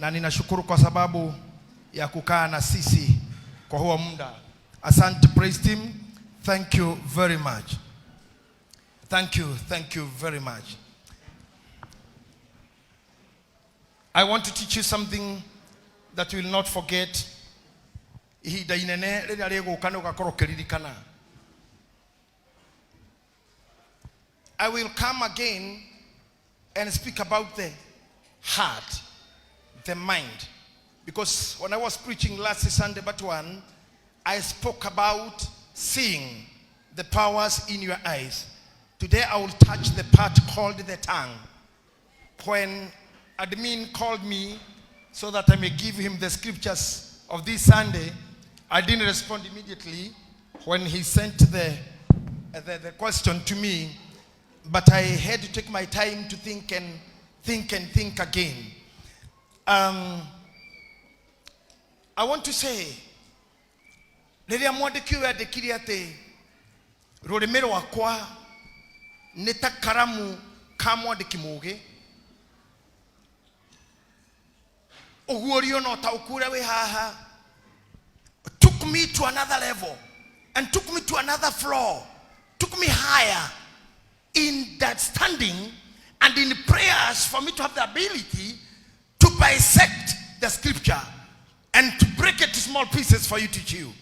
na ninashukuru kwa sababu ya kukaa na sisi kwa huo muda. Asante praise team. Thank you very much. Thank you very much. I want to teach you something that you will not forget. I will come again and speak about the heart, the mind. Because when I was preaching last Sunday but one, I spoke about seeing the powers in your eyes. Today I will touch the part called the tongue. When admin called me so that I may give him the scriptures of this Sunday, I didn't respond immediately when he sent the question to me, but I had to take my time to think again. I want to say, Lelia mwadikio de kiriate rolemero wakwa neta karamu kamwa de kimoge oguorio no taukura we haha took me to another level and took me to another floor, took me higher in that standing and in prayers for me to have the ability to bisect the scripture and to break it to small pieces for you to chew.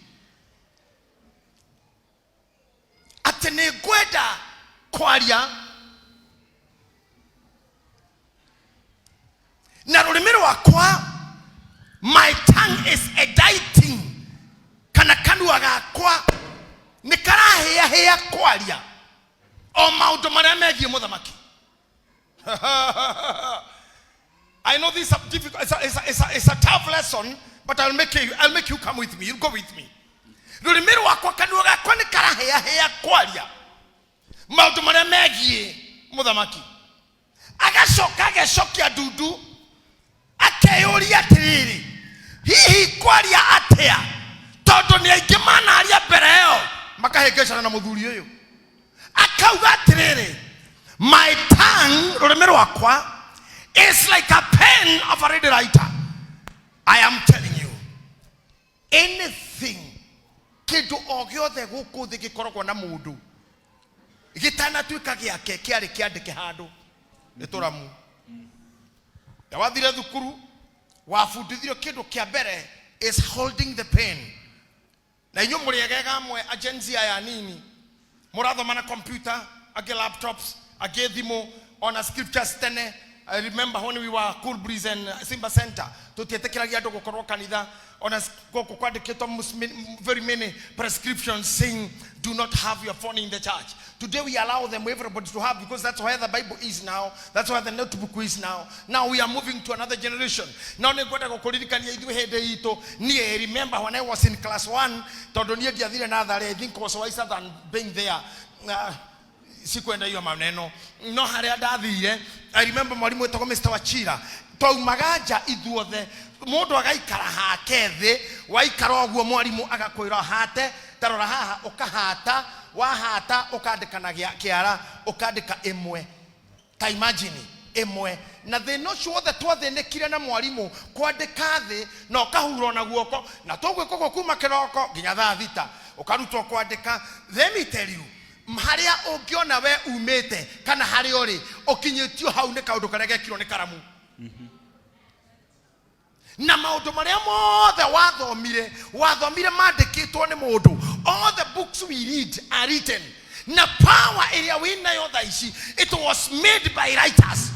Atene gweda kwaria na rulimiro wakwa, my tongue is editing kana kanua gakwa nikara heya kwaria o maundu maria megie muthamaki. I know this is difficult. It's a tough lesson, but I'll make you come with me. You go with me. Rulimiro wakwa kanua gakwa nikara heya kwaria maundu maria megie muthamaki. Agashokia dudu akeyuria tiriri hihi kwaria atia tondu ni aingi manaria mbere yo makahengecana na muthuri uyu akauga tiriri, my tongue rulimiro wakwa is like a pen of a ready writer. I am telling you, anything kindu ogiothe guku thi gikoragwo na mundu gitana tuika giake kiari kiandike handu nituramu ya wathire thukuru wafundithio kindu kia mbere is holding the pen. Na inyo muriegega mwe agency ya nini murathoma na computer age laptops age thimo on a scriptures tene. I remember when we were Cool Breeze and Simba Center tutietekeragia ndu gukorwo kanitha on a goko kwandikitwo very many prescriptions saying do not have your phone in the church. Today we allow them, everybody to have, because that's where the Bible is now. That's where the notebook is now. Now we are moving to another generation. Now I remember when I was in class 1, I think was wiser than being there. Sikwenda hiyo maneno no haria ndathire. I remember mwalimu wetagwo Mr. Wachira twaumaga ithuothe mundu agaikara hake thi waikara oguo mwalimu agakwira hate tarora haha ukahata wahata ukandikana kiara ukandika imwe. Ta imagine imwe na they not sure that twathenekire na mwalimu kwandika thi na ukahurwo na guoko na tugwikogwo kuma kiroko nginya thaa thita ukarutwo kwandika. Let me tell you, haria ungiona we umete kana haria uri ukinyitio hau ne kaundu karia gekirwo ni karamu na maundu maria mothe wathomire mandikitwo ni mundu. All the books we read are written na power area winayo thaici, it was made by writers.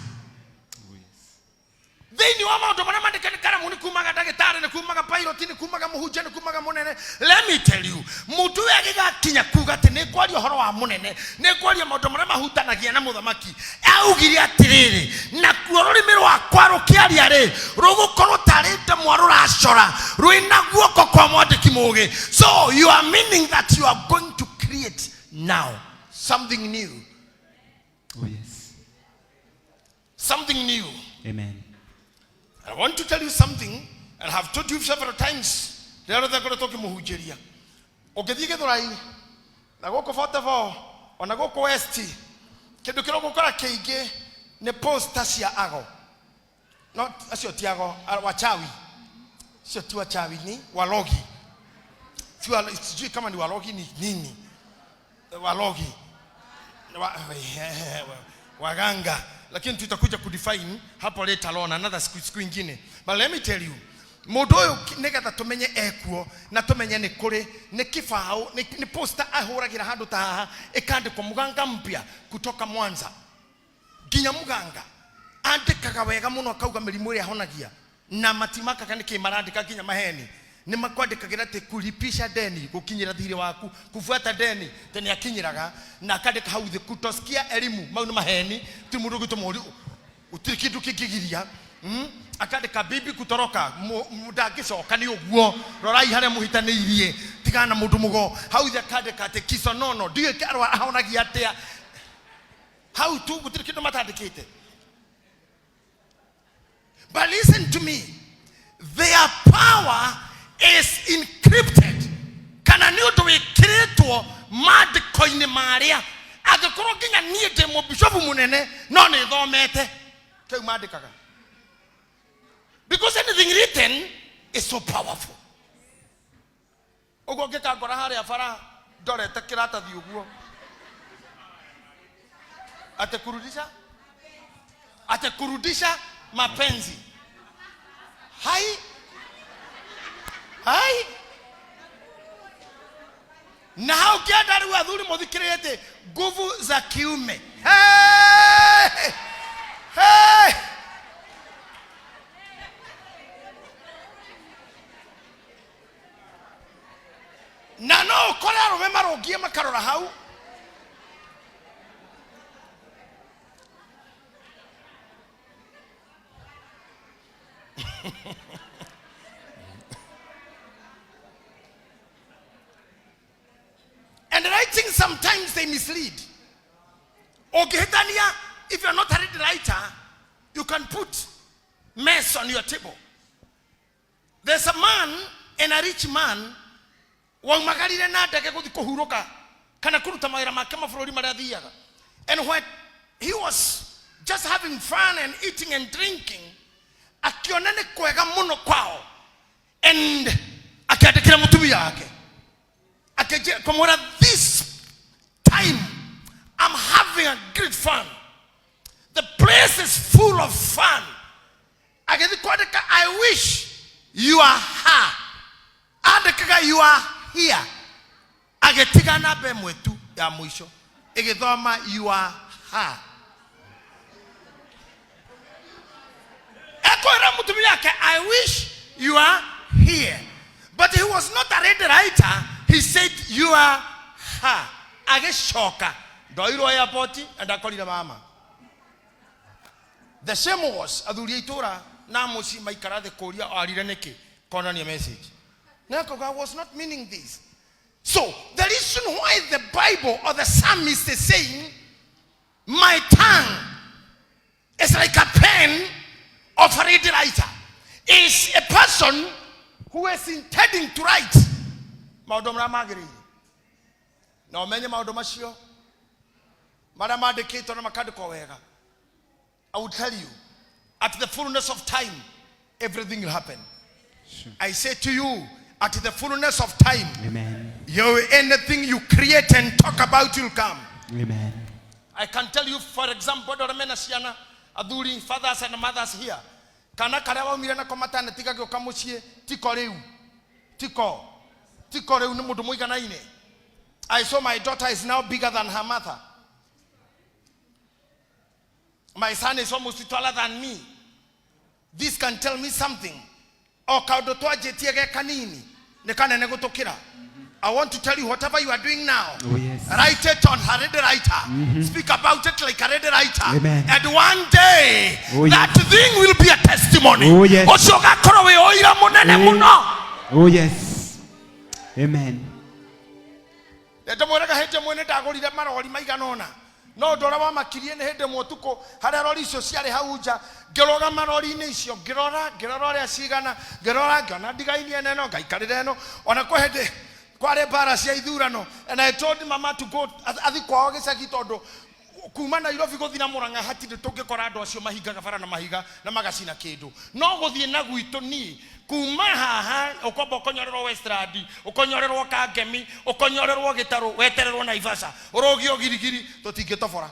They knew about the kumaga dagitari ni kumaga pilot ni kumaga muhuje ni kumaga munene. Let me tell you, mutu yagiga kinya kuga te ne kwari horo wa munene ne kwari maundu maria mahutanagia na muthamaki augire atiriri na kuororimiro wa kwaro kiaria ri rugukorwo tarite mwaru racora ruina guoko kwa mwandiki mugi. So you are meaning that you are going to create now something new. Oh yes, something new. Amen. I want to tell you something, and I have told you several times. The other going to talk muhujeria. Ogethige thorai na goko 44 ona goko west kindu kiroko kora keige ne poster cia ago not asio tiago wachawi. Sio tu wachawi ni walogi. Sijui kama ni walogi ni nini. Walogi. Waganga. Lakini tutakuja kudefine hapo later on another siku ingine. But let me tell you, modoyo negatha tumenye ekuo na tumenye ni kuri ni kifao ni poster ahuragira handu ta haha ikandikwa muganga mpya kutoka Mwanza. Ginya muganga andikaga wega muno akauga mirimu iri ahonagia na matimaka kana kimarandika ginya maheni ni makwandikagira ati kulipisha deni gukinyira thiri waku kufuata deni tene akinyiraga na akandika hau the kutosikia elimu mau ni maheni timurugu tumuri utikidu kigigiria akandika bibi kutoroka mudagicoka ni uguo rorai hare muhitaniirie tigana mundu mugo hau the akandika ati kiso nono ndio karwa ahonagia atia hau tu gutikidu matandikite. But listen to me, their power is encrypted. Kana ni uto wikirito mad coin maria agakoro ginya nie demo bishop munene no ne thomete ke mad kaka. Because anything written is so powerful. Ogo geka gora hare afara dore tekirata thi uguo. Atakurudisha mapenzi. Hai na hao kiadari wadhuri muthikirete nguvu za kiume. Na no kole arume marogie makarora hau. And writing sometimes they mislead. Ogehitania, if you're not a read writer, you can put mess on your table. There's a man and a rich man wang magarire na ndege guthi kuhuruka kana kuruta mawira make mabũrũri marĩa athiaga. And when he was just having fun and eating and drinking, akiona ni kwega muno kwao, and akiandikira mutumia wake akamwona, this time I'm having a great fun, the place is full of fun. Akaandika, I wish you are her, andikaga you are here. Agetiga na be mwetu ya mwisho igithoma you are her. I wish you are here. But he was not a read writer. He said you are her. Ageshoka. Doiro airport and akolira mama. The same was athuri itura na musi maikara the koria arire neke kona ni message. I was not meaning this. So the reason why the Bible or the psalmist is saying my tongue is like a pen of a read writer is a person who is intending to write. Maudom Magri. Now many Maudomasio. Madama de Kato Makadikoega. I will tell you, at the fullness of time, everything will happen. Sure. I say to you, at the fullness of time, amen. Anything you create and talk about will come. Amen. I can tell you, for example, Aduri, fathers and mothers here. Kana karewa mirana komata na tika kwa kamushie tiko reu. Tiko reu numudu muiga na ine. I saw my daughter is now bigger than her mother. My son is almost taller than me. This can tell me something. O kaudotoa jetiege kanini. Nekane negotokira. I want to tell you, whatever you are doing now, oh, yes. Write it on a read writer. Speak about it like a read writer. Amen. And one day, oh, that yes. Thing will be a testimony. Oh, yes. Oh, yes. Amen. No dora wa makirie ne hede motuko hare rori icio ciare hauja ngeroga marori ni icio ngerora ria cigana ngerora ngana digainie neno ngaikarire no ona ko hede kware bara cia ithurano, and I told mama to go athi kwao gicagi tondu kuma Nairobi guthii na Murang'a hatirĩ tũngĩkora andũ acio mahingaga bara na mahiga na magacina kĩndũ no gũthiĩ na gwitũ ni kuma haha ukomba ukonyorerwo Westland ukonyorerwo Kangemi ukonyorerwo Gitaru wetererwo Naivasha urogio girigiri tũtingĩtobora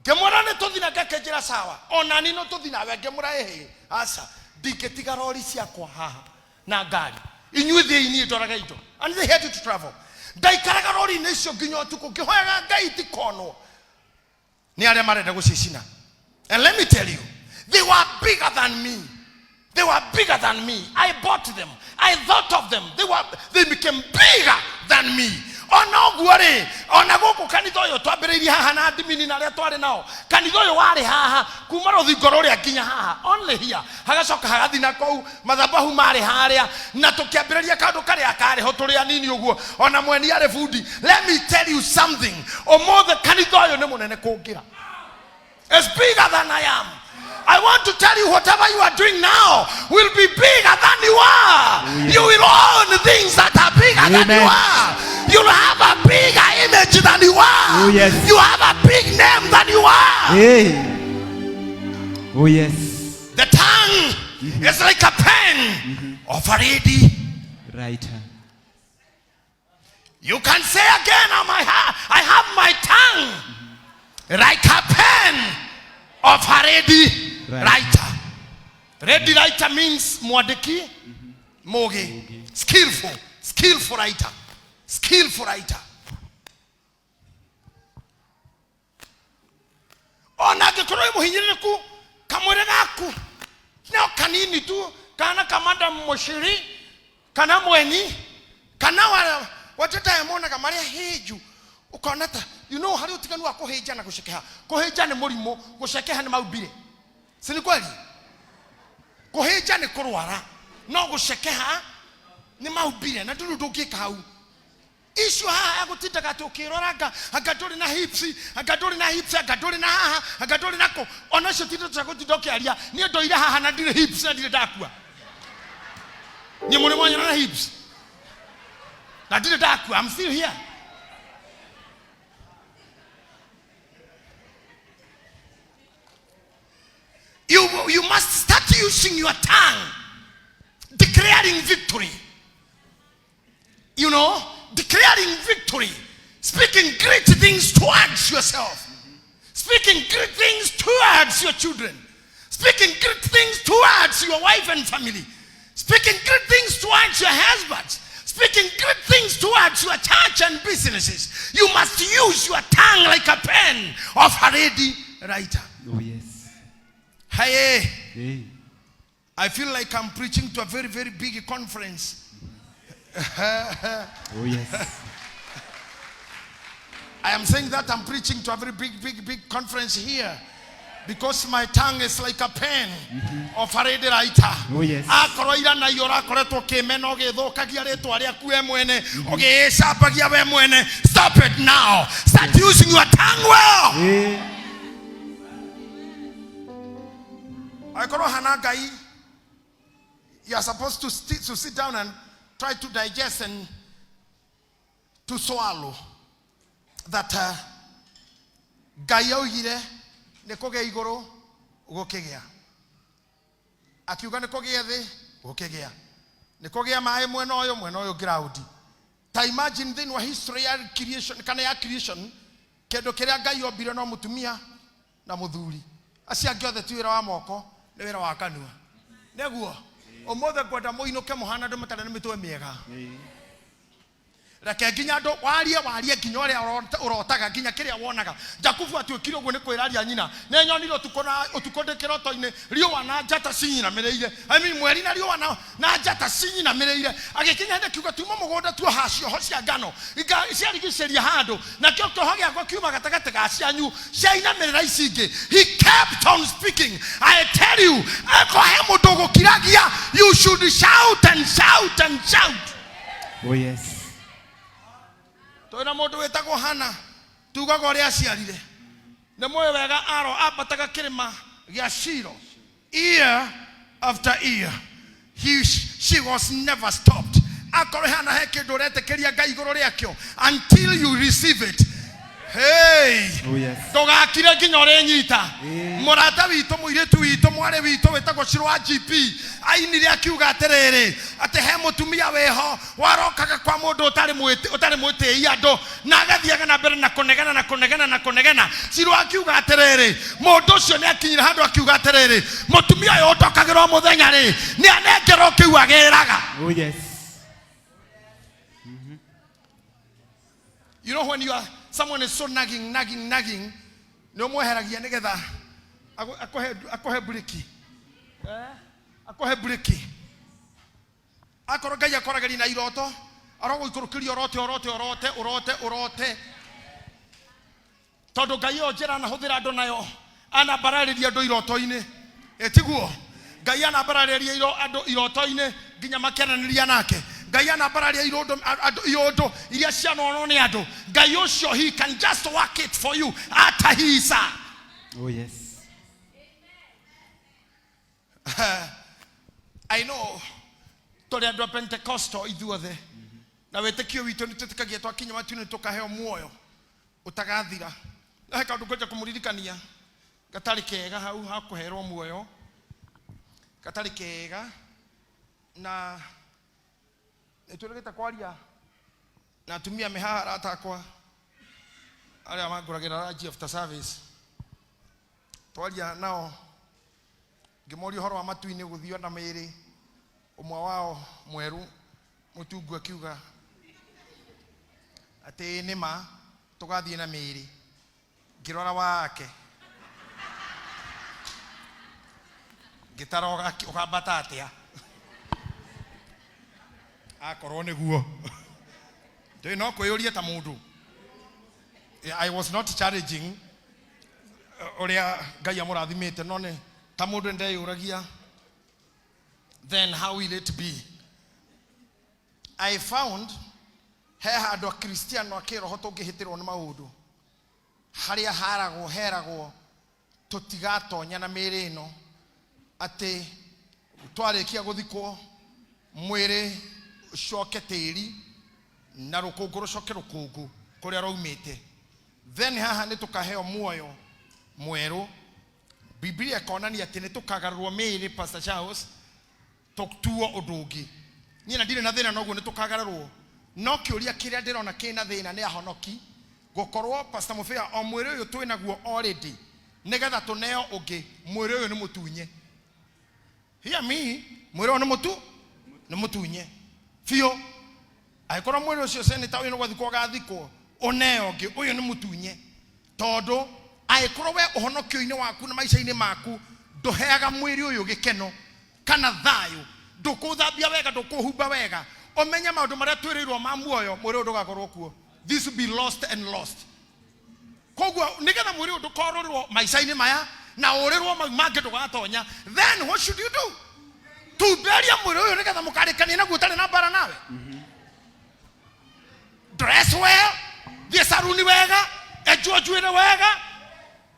ngemũra nĩ tũthi na ngakĩnjĩra sawa ona ni no tũthi nawe ngemũra ehe aca ndingĩtiga rori ciakwa haha na ngari inyuĩ thĩinĩ ndoraga indo and they had to travel ndaikaraga rori-inĩ icio nginya ũtukũ ngĩhoyaga Ngai tikonwo ni arĩa marenda gũcicina. And let me tell you, they were bigger than me. They were bigger than me. I bought them. I thought of them. They became bigger than me. Ona guore, ona goko kanitha ũyũ twambĩrĩirie haha na admin na arĩa twarĩ nao. Kanitha ũyũ warĩ haha kuma rũthingo rũrĩa nginya haha. Only here. Hagacoka hagathi na kũu mathabahu marĩ harĩa na tũkĩambĩrĩria kaũndũ karĩa karĩ ho tũrĩ anini ũguo. Ona mweni arĩ bundi. Let me tell you something. Ũmũthĩ kanitha ũyũ nĩ mũnene kũngĩra. It's bigger than I am. I want to tell you, whatever you are doing now will be bigger than you are. You will own things that are bigger than you are. You'll have a bigger image than you are. You have a big name than you are. Oh yes. The tongue is like a pen of a ready writer. You can say again, I have my tongue like a pen of a ready writer. Ready writer means mwadiki, moge, skillful writer, skillful writer. Ona gĩkorwo mũhinyĩrĩrĩku kamwĩrĩ gaku no kanini tu kana kamanda mũciri kana mweni kana watoto yamona kamaria hiju ukonata you know hari utikanu wa kuheja na gushekeha kuheja ni murimo gushekeha ni maubire si ni kweli kuheja ni kurwara no gushekeha ni maubire na nduru ndungika hau issue haha ya gutindaka tukiroranga agadori na hips agadori na haha agadori nako ona cio tindu twa gutindokiaria ni ndoire haha na ndire hips na ndire ndakua ni muri mwanya na hips na ndire ndakua. I'm still here. You must start using your tongue, declaring victory. You know, declaring victory, speaking great things towards yourself, speaking great things towards your children, speaking great things towards your wife and family, speaking great things towards your husbands, speaking great things towards your church and businesses. You must use your tongue like a pen of a ready writer. Oh yes. Hey, I feel like I'm preaching to a very, very big conference. Oh yes. I am saying that I'm preaching to a very big conference here because my tongue is like a pen of a ready writer. Oh yes. Akoroira na yora koreto kemeno githokagia retwa riaku we mwene ogecapagia we mwene. Stop it now. Start using your tongue well. Aikoro hanagai, you are supposed to sit down and try to digest and to swallow that Gai oigire nĩkũgĩa igũrũ gũkĩgĩa, akiuga nĩkũgĩa thĩ gũkĩgĩa, nĩkũgĩa maĩ mwena ũyũ ground. Ta imagine thĩinĩ wa history ya creation kana ya creation kĩndũ kĩrĩa Ngai ombire no mũtumia na mũthuri, acio angĩ othe ti wĩra wa moko nĩ wĩra wa kanua. Nĩguo ũmũthĩ ngwenda mũinũke mũhana andũ matarĩ na mĩtwe mĩega. Reke nginya andũ warie nginya ũrĩa ũrotaga nginya kĩrĩa wonaga. Jakubu atuĩkire ũguo nĩ kwĩraria nyina nĩ nyonire ũtukũ ndĩ kĩroto-inĩ riũa na njata cinyinamĩrĩire. I mean mweri na riũa na njata cinyinamĩrĩire. Agĩkinya hĩndĩ kiuga tuma mũgũnda tuoha cioho cia ngano ciarigicĩria handũ nakĩo kĩoho gĩakwa kiuma gatagatĩ ga cianyu ciainamĩrĩra ici ingĩ. He kept on speaking. I tell you, ekohe mũndũ gũkiragia, you should shout and shout and shout. Oh yes. Toina mũndũ wĩtagwo Hana tugaga ũrĩa aciarire nĩ mũĩ wega aro ambataga kĩrĩma gĩa Shilo year after year. She was never stopped. Akorwo Hana he kĩndũ ũretĩkĩria Ngai igũrũ rĩakĩo until you receive it. Hey! Oh yes. Tugakire nginya urenyita. Murata witu muiritu witu mware witu wetagwo Shiro GP. Ainire akiuga atiriri ati he mutumia weho warokaga kwa mundu utari mwiti andu na agathiaga na mbere na kunegena. Shiro akiuga atiriri mundu ucio ni akinyira handu akiuga atiriri mutumia uyu utokagirwo muthenya ri ni anengerwo kiu agiraga. Oh yes. You know when you are someone is so nagging, no more heragia negetha akohe breki. Akohe breki. Akoroga yakoragari na iroto, arogo ikorokiri orote. Todo gayo jera na hodira ando nayo. Ana barariria ando iroto-ine. Etiguo. Gaya na barariria ando iroto-ine ginya makenaniria nake. Gayana bararia irodo iria cianono ni andu Ngai ucio he can just work it for you atahisa. Oh yes. I know tore andu Pentecostal ithuothe na wetekio witu ni tutikagia twakinya matune tukaheo muoyo utagathira na he kandu ngoja kumuririkania gatari kega hau hakuherwo muoyo gatari kega na eturegeta kwaria na tumia mehara atakwa aria manguragira raji after service twaria nao ngimori horo wa matuini guthio na miri umwe wao mweru mutungu akiuga ati nima tugathie na miri ngirora wake gitaroga ukambata atia akorwo niguo they no kwiyuria ta mundu. I was not challenging oria Ngai amurathimite no ne ta mundu ndeyuragia. Then how will it be? I found he handu Kristiano akiroho tungihitirwo ni maundu haria heragwo tutigatonya na miri ino ati twarikia guthikwo mwiri shoke tiri na rukunguru shoke rukungu kuria raumite. Then haha ni tukaheo muoyo mweru. Biblia konania ati ni tukagarurwo miri Pastor Charles tutuo udungi ni na ndire na thina noguo ni tukagarurwo no kiuria kiria ndirona kina thina ni ahonoki gukorwo Pastor Mufia o mwiri uyu twinaguo already nigetha tuneo ungi mwiri uyu ni mutunye. Hear me, mwiri uyu ni mutunye fio aikora mwiri ucio seneta uyu no gwathikwo gathikwo oneo ngi uyu ni mutunye tondu aikora we uhonokio-ini waku na maica-ini maku nduheaga mwiri uyu gikeno kana thayu ndukuthambia wega ndukuhumba wega omenya maundu maria twirirwo ma muoyo mwiri uyu ndugakorwo kuo. This will be lost and lost. Koguo nigetha mwiri uyu ndukororwo maica-ini maya na urirwo mau mangi ndugatonya, then what should you do? Tuberia mwiri uyu nigetha mukarikania naguo utari na bara nawe. Dress well, thie saruni wega, enjoy wega,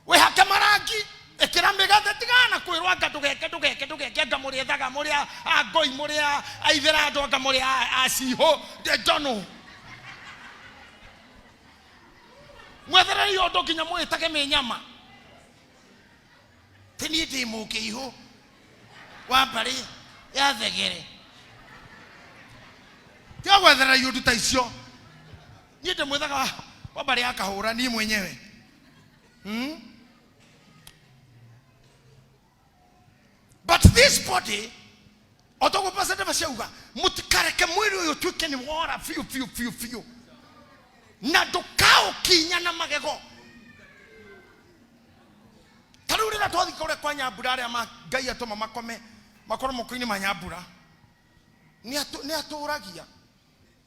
we hake marangi, ekira migathe tigana kwirwa ndugeke ngamuri ethaga muri agoi muri aithera andu ngamuri aciho de dono. Mwethere yo ndo kinya mwitage menyama. Tini ndi mukiho wa bari ya thegere. Tia gwethera yo nduta icio. Ni ndi mwethaga wa bari akahura ni mwenyewe. But this body otogo pasete bashauga mutikareke mwiri uyu twike ni wora fiu na ndukao kinya na magego. Taruri na twathi kore kwa Nyambura aria Ngai atoma makome makoro moko-ini ma Nyambura ni aturagia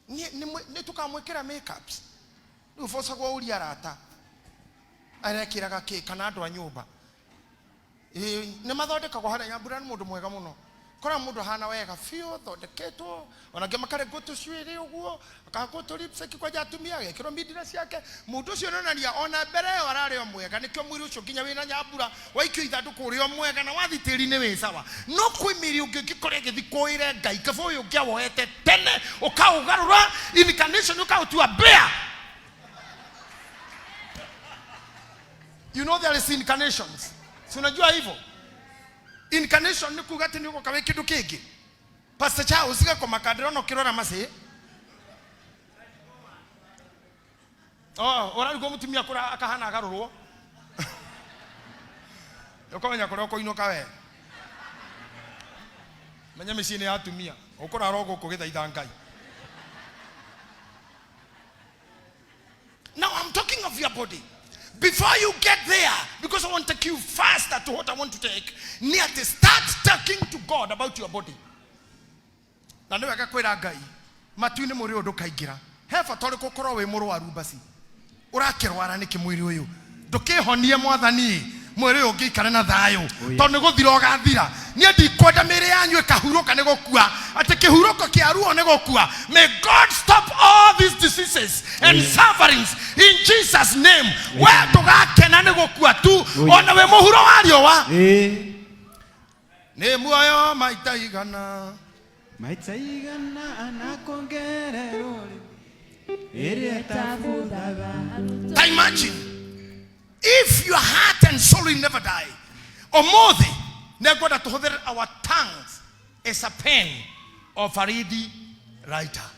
ni tukamwikira makeups ni ufosa gwa uri arata arekiraga ki kana andu a nyumba ni mathondekagwo haria Nyambura ni mundu mwega muno. Kora mundu hana wega fio thondeketwo onage makare goto cwiri uguo akagoto lipstick kwa jatumia gekiro midira ciake mundu ucio nonania ona mbere arari o mwega nikyo mwiri ucio nginya wina Nyambura waikio ithanduku uri o mwega na wathitiri ni wi sawa no kwimiri ungi ngikore githikoire Ngai kabo uyu ngiawoete tene ukaugarura incarnation ukautua bear You know there is incarnations. Si unajua hivyo? Incarnation ni kugati ni uko kawe kitu kiki. Pastor cha usika kwa makadiro no kirora masi. Oh, ora ngo mutumia kura akahana agarurwo. Yokomenya kura ko ino kawe. Menya micini ya atumia. Ukora rogo kugithaitha Ngai. Now I'm talking of your body. Before you get there, because I want to take you faster to what I want to take, near to start talking to God about your body. Na ndio akakwira Ngai, matuine muri undu kaingira. Hefa tori gukorwo we murwaru basi. Urakirwara niki mwiri uyu. Ndukihonie mwathani. Mwiri uyu ngikare na thayo. Tondu guthira ugathira. Nie ndikwenda miri yanyu ikahuruka ni gukua. Ati kihuruko kia ruo ni gukua. May God stop all these diseases and sufferings in Jesus name. Where tugakena ni gukua tu. Ona we muhuro wario wa. Ni muoyo maita igana. Maita igana anakongerero. Imagine if your heart and soul will never die. Omothe negoda tuhodhere our tongues as a pen of a ready writer.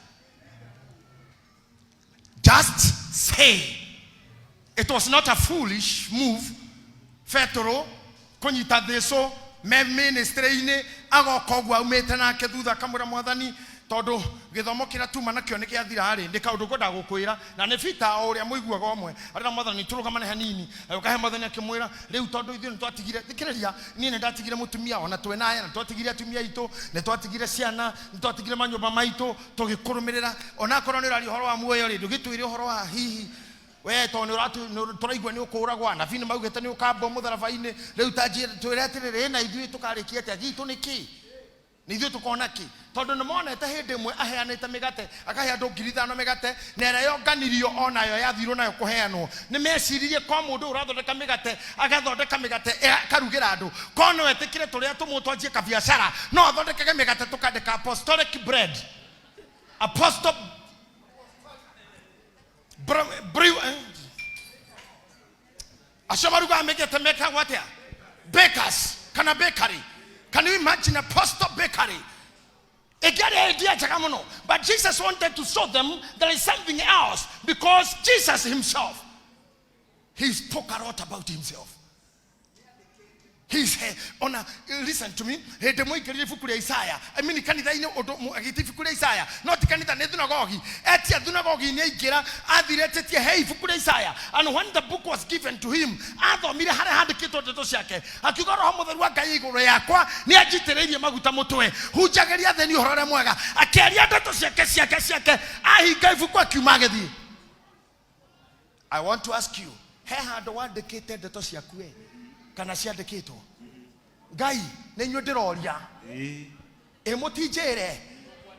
Just say it was not a foolish move. Fetoro konyita deso me ministry ine agokogwa umete na kedutha kamura mwathani todo githomo kira tuma nakyo ni kiathira hari ndika undu goda gukwira na ne fita uria muiguaga omwe arira mwathani turugamane hanini ukahe mwathani akimwira riu todo ithu ntwatigire thikiriria ni ne ndatigire mutumia ona twe naye na twatigire atumia itu ne twatigire ciana ntwatigire manyumba maitu tugikurumirira ona korwo ni rari horo wa muoyo ri ndugitwire horo wa hihi we to ni uratu turaigwa ni ukuragwa na vini maugete ni ukamba mutharabaine riu tanjire twiretirire na ithui tukarikie ati gitu niki ni ithui tukona ki tondu ni monete hindi mwe aheanite migate akahea andu 5,000 migate na ira nganirio onayo yathirwo nayo kuheanwo ni meciririe kwa mundu urathondeka migate agathondeka migate karugira andu kono etikire turia tumutwanjie ka biashara no athondekege migate tukandika apostolic bread apostle Ashamaruga migate meka watia bakers kana bakery. Can you imagine apostle bakery? But Jesus wanted to show them there is something else because Jesus himself, he spoke a lot about himself. He's on a listen to me. He demo ikiri fukuri Isaiah. I mean kanitha ine odo agiti fukuri Isaiah. Not kanitha ne dunagogi. Etia dunagogi ne ikira adirete tie hey fukuri Isaiah. And when the book was given to him, atho mire hare kito teto ciake. Akiuga roho mutheru wa Ngai iguru yakwa ni ajitireirie maguta mutwe. Hujageria theni uhorore mwega. Akiaria teto ciake ahinga ifuku akiuma gethi. I want to ask you, he handu wandikite teto ciaku kana ciandikitwo Ngai ni nyu ndiroria mutijere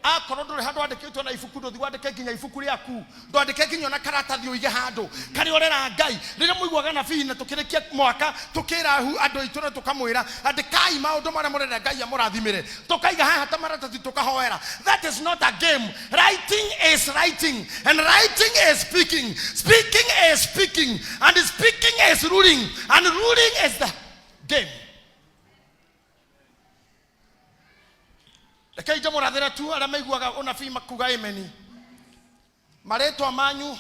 akorwo nduri handu andikitwo na ifuku nduthi wandike nginya ifuku riaku ndwandike nginya na karatathi uige handu kari orera Ngai rire muiguaga na bihi na tukirikia mwaka tukira hu andu itu na tukamwira andikai maundu maria murenda Ngai amurathimire tukaiga haha ta maratathi tukahoera. That is not a game. Writing is writing and writing is speaking. Speaking is speaking and speaking is ruling and ruling is the game. Lekai jamura thera tu ara maiguaga ona fi makuga imeni maretwa manyu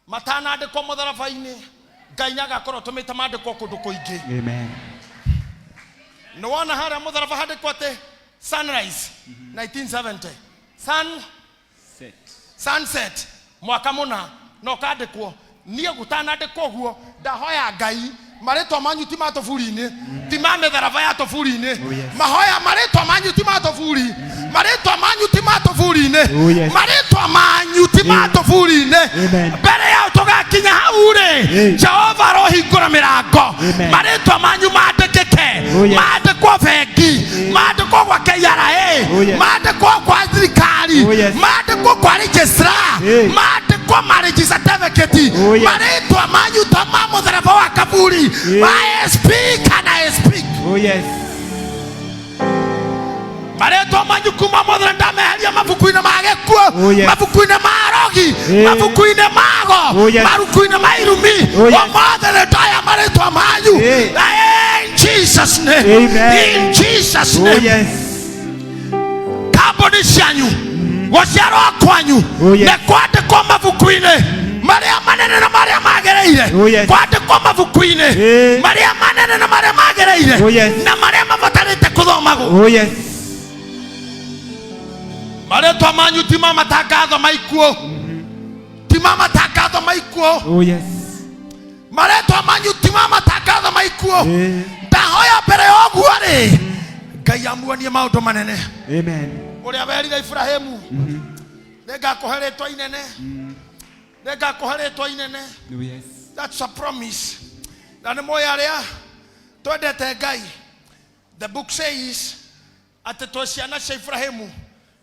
matana andikwo mutharabaini Ngai nagakorwo tumite mandikwo kundu kuingi. Amen. No wana hara mutharaba handikwo ate sunrise 1970 sunset mwaka muna no kandikwo nie gutana andikwo guo ndahoya Ngai maretwa manyu ti matofuri-ini ti mametharaba ya tofuri-ini mahoya maretwa manyu ti matofuri maretwa manyu ti matofuri-ini maretwa manyu ti matofuri-ini mbere ya tugakinya hau ri Jehova rohingura mirango maretwa manyu mandikike mandikwo bengi mandikwo gwa KRA mandikwo kwa thirikari mandikwo kwa registrar mandikwo marriage certificate maretwa manyu ta mamutharaba wa kaburi. I speak and I speak. Oh yes. Mareto manyukuma modra ndameheria mabuku-ine magekuo, mabuku-ine marogi, mabuku-ine mago, mabuku-ine mairumi, omothe ndaya mareto manyu. In Jesus name. In Jesus name. Kaboni cianyu, gociarwo kwanyu, nekwandikwo mabuku-ine maria manene na maria magereire, kwandikwo mabuku-ine maria manene na maria magereire, na maria mabatarite kuthomagwo. Mareto manyu ti matangatho maikuo, ti matangatho maikuo. Mareto manyu ti matangatho maikuo. Ndahoya mbere ya oguo ri, Ngai amuonie maundu manene. Amen. Uria werire Ibrahimu, nengakuhe ritwa inene, nengakuhe ritwa inene. That's a promise. Na ni moya aria twendete Ngai. The book says ati twiciana cia Ibrahimu.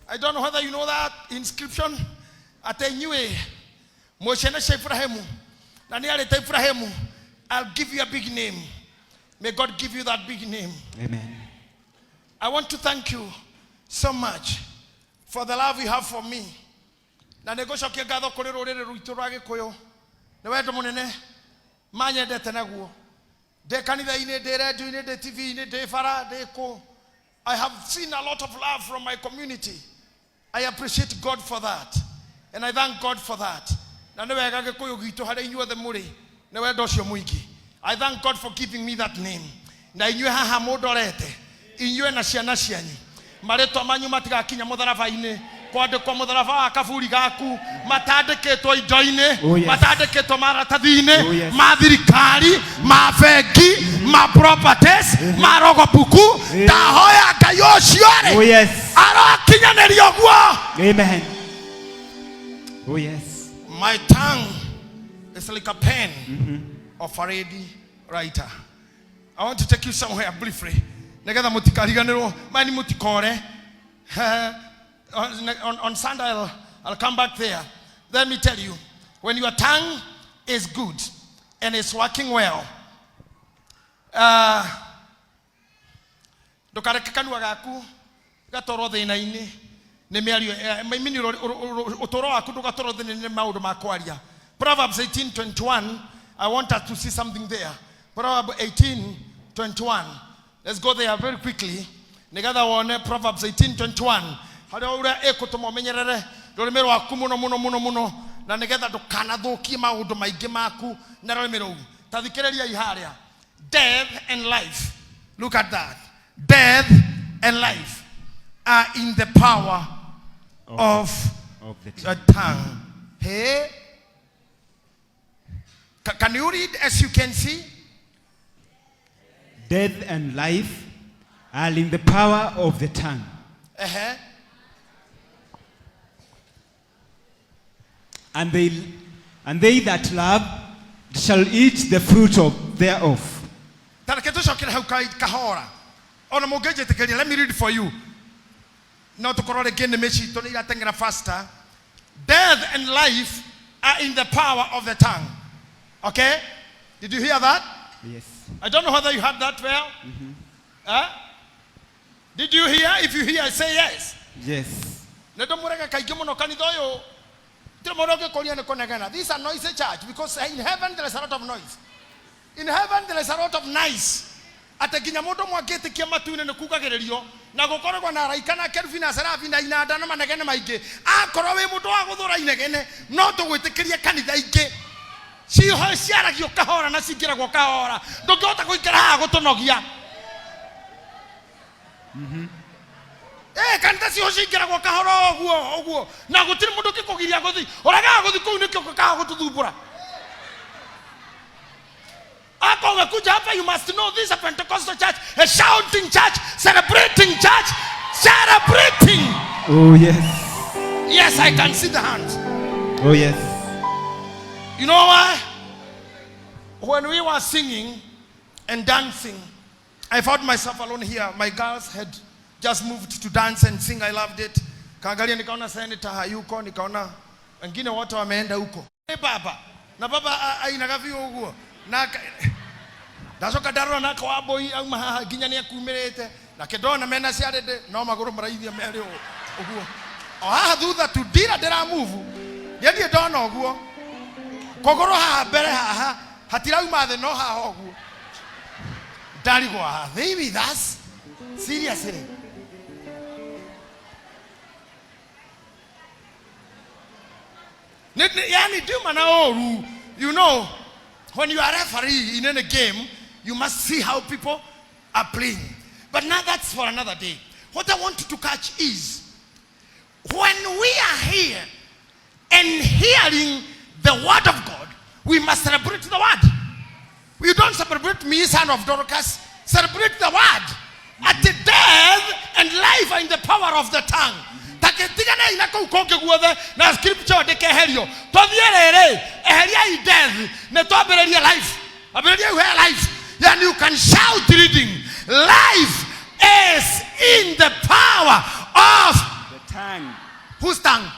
I don't know whether you know that inscription. Ati nyue mwiciana cia Ibrahimu. Na ni arite Ibrahimu, I'll give you a big name. May God give you that big name. Amen. I want to thank you so much for the love you have for me. Na negocokia ngatho kuri ruriri ruitu rwa Gikuyu. Ni wendo munene manyendete naguo. De kanitha-ini, de radio-ini, de TV-ini, de bara, de ko. I have seen a lot of love from my community. I appreciate God for that. And I thank God for that. Na ni wega Gikuyu gitu hari inyuothe muri. Ni wendo ucio muingi. I thank God for giving me that name. Na inyue haha mundorete. Inyue na ciana cianyu. Maretwa manyu matigakinya mutharaba-ini. Kwandikwo mutharaba wa kaburi gaku, matandikitwo indo-ini, matandikitwo maratathi-ini, ma thirikari, ma bengi, ma properties, ma rogobuku. Ndahoya Ngai ucio ri arokinyaniria guo. Amen. Oh yes. My tongue is like a pen of a ready writer. I want to take you somewhere briefly. Negetha mutikariganirwo, mani mutikore. On Sunday I'll come back there. Let me tell you, when your tongue is good and is working well, ndukareke kanua gaku gatoro thina-ini ni miario mimi utoro waku ndugatoro thina ni maundu ma kwaria. Proverbs 18:21. I want us to see something there. Proverbs 18:21. Let's go there very quickly. Negatha wone Proverbs 18:21. Hada ura ekutuma menyerere rurimi rwaku muno na negetha ndukanathukie maundu maingi maku na rurimi ruu. Tathikiriria iharia. Death and life. Look at that. Death and life are in the power of the tongue. Hey, can you read as you can see? Death and life are in the power of the tongue. And they that love shall eat the fruit thereof. Let me read for you. Not to correct again the message, to faster. Death and life are in the power of the tongue. Okay? Did you hear that? Yes. I don't know whether you heard that well. Did you hear? If you hear, say yes. Yes. These are noisy church because in heaven there is a lot of noise. In heaven there is a lot of nice. Atakinya moto mwakete kia matune ne kugagererio na gukoragwa na araika na kerubi na serafi na inanda na manegene maingi akorwo wi mundu wa guthura inegene no tugwitikirie kanitha ingi ciho ciaragio kahora na cingiragwo kahora ndungihota guikara haha gutunogia kanitha ciho cingiragwo kahora oguo na gutiri mundu kikugiria guthi oraga guthi kuu nikio kakaga gututhumbura. You must know this is a Pentecostal church, a shouting church, celebrating church, celebrating. Oh yes. Yes, I can see the hands. Oh yes. You know why? When we were singing and dancing, I found myself alone here. My girls had just moved to dance and sing. I loved it. Kaangalia nikaona senator hayuko, nikaona wengine wote wameenda huko. Baba, na baba ainagavio huko. Na dasoka darona na kwa boy ang mahaginya niya kumirete na kedona mena cia rede no maguru maraithia meri uguo o haha thutha tu ndira ndira move ndie ndona uguo kogoro haha mbere haha hatirauma the no haha uguo ndarigwa haha baby that's seriously yani duma na oru you know when you are referee in any game you must see how people are playing. But now that's for another day. What I want you to catch is when we are here and hearing the word of God, we must celebrate the word. We don't celebrate me, son of Dorcas. Celebrate the word. At the death and life are in the power of the tongue. Taketigana inako ukoke guothe na scripture de keherio. Todierere eheria I death ne tobereria life. Abereria life. Then you can shout reading. Life is in the power of the tongue. Whose tongue?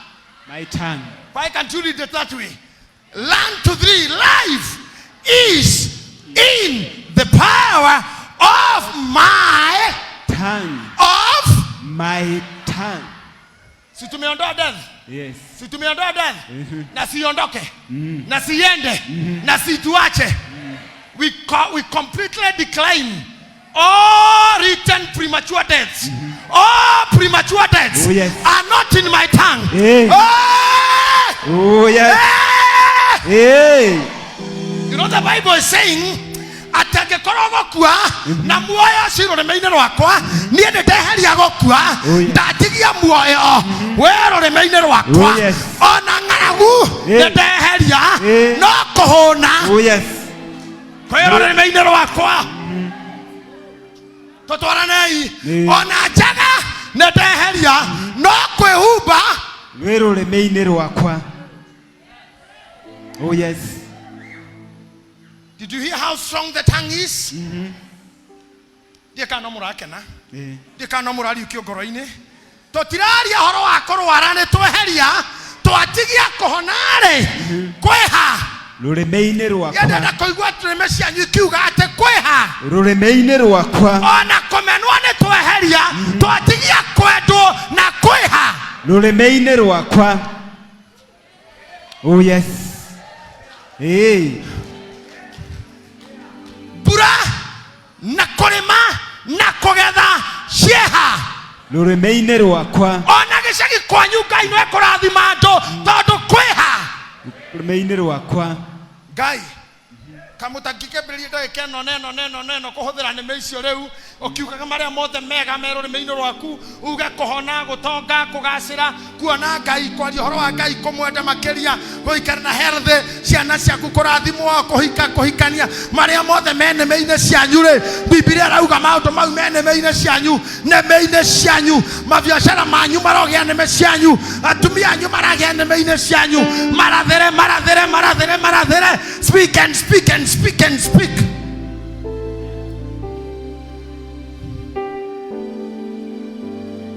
My tongue. Why can't you read it that way? Learn to read. Life is in the power of my tongue. Of my tongue. Si tumeondoa death. Yes. Si tumeondoa death. Na siondoke. Na siende. Na situache. We completely decline all written premature deaths. All premature deaths are not in my tongue. Hey. Oh yes. Hey. You know the Bible is saying atake korogokua na muoyo ciro remeine rwakwa nie ndeheria gokua ndatigia muoyo wero remeine rwakwa ona ngaragu ndeheria no kuhuna wero remeine rwakwa totwaranei ona jaga ndeheria no kwehumba wero remeine rwakwa. Oh yes. Did you hear how strong the tongue is? Dia kana murakena. Dia kana murari ukio ngoro-ini. Totiraria horo wa korwara ne tweheria twatigia kuhonare kweha rureme-ini rwakwa. Yenda kuigua tureme cianyu ikiuga ate kweha rureme-ini rwakwa. Ona kumenwa ne tweheria twatigia kwendwo na kweha rureme-ini rwakwa. Oh yes. Hey. Bura na kurima na kugetha cieha rureme-ini rwakwa. Ona gicagi kwanyu Ngai no ekurathima andu tondu kweha rureme-ini rwakwa. Ngai kamutangikemberia ndagika neno kuhuthira neme icio riu ukiugaga maria mothe mega me rureme-ini rwaku uge kuhona gutonga kugacira kuona Ngai kwaria horo wa Ngai kumwenda makiria guikara na health ciana ciaku kurathimwo kuhikania maria mothe me neme-ini cianyu ri Biblia rauga maundu mau me neme-ini cianyu neme-ini cianyu mabiacara manyu marogia neme cianyu atumia anyu maragia neme-ini cianyu marathere speak and speak and speak and speak.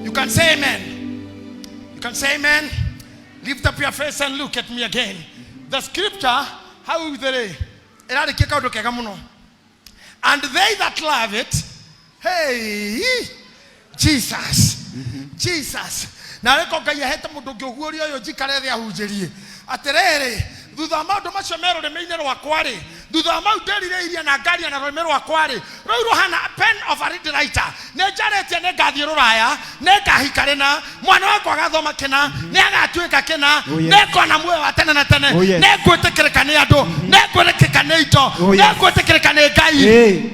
You can say amen. You can say amen. Lift up your face and look at me again. The scripture, how is it? And they that love it, hey, Jesus, Jesus. Na reko Ngai ahete mundu ngiuguria uyu njikare thia hunjirie atiriri thutha maundu macio mero reme-ini rwakwa ri thutha mau ndirire na ngari na rweme rwakwa ri riu ruhana pen of a read writer ne njaretie ne ngathie ruraya ne ngahikare na mwana wakwa agathoma kena ne agatuika kena ne kona muoyo wa tene na tene ne ngwitikirika ni andu ne ngwitikirika ni ito ne ngwitikirika ni Ngai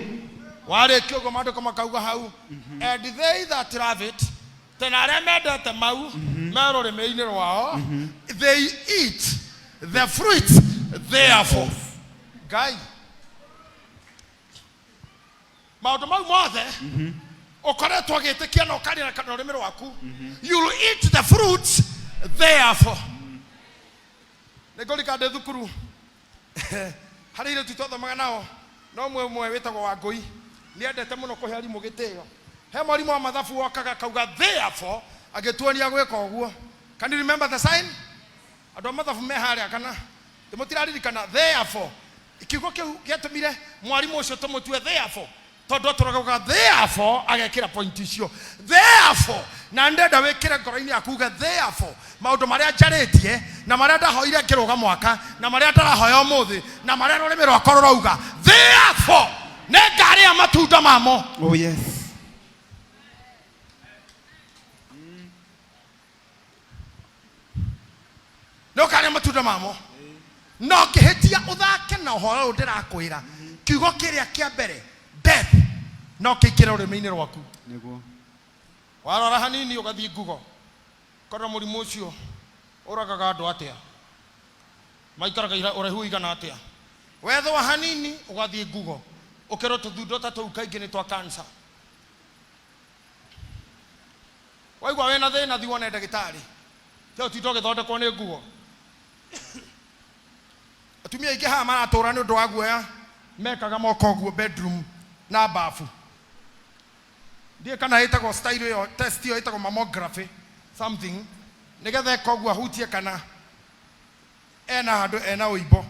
wale kiogo maandiko makauga hau and they that love it tena aria mendete mau mero reme-ini rwao they eat the fruit therefore. Guy maundu mau mothe ukoretwo gitikia no kari na rurimi rwaku you will eat the fruits therefore. Negolika de thukuru hari ile tutothomaga nao no mwe witagwo wa ngui ni endete muno kuhe arimu gitio he mwarimu wa mathabu wakaga kauga therefore agituonia gwika uguo. Can you remember the sign? Ado mathabu me haria kana timotiraririkana therefore ikiugo kiu giatumire mwarimu ucio tumutue therefore todo toroga therefore agekira point icio therefore na ndenda wekire ngoro-ini akuga therefore maundu maria njaretie na maria ndahoire ngiruga mwaka na maria ndarahoya umuthi na maria rurimi rwakwa rurauga therefore nengaria matunda mamo. Oh yes. No karia matunda mamo. No kihitia uthake na uhoro ndirakwira kiugo kiria kia mbere death no kikira urimi-ini rwaku Niguo. warora hanini ugathii ngugo korwo murimu ucio uragaga andu atia maikaraga uraihu igana atia wethwa hanini ugathii ngugo ukero tuthundo ta tou kaingi ni twa cancer waigwa wena thina thi wone ndagitari tio tito githondekwo ni ngugo atumia ingi haha maratura ni undu wa guoya mekaga moko guo bedroom na bafu ndiye kana itagwo style yo test yo itagwo mammography something nigetha koguo hutie kana ena handu ena uibo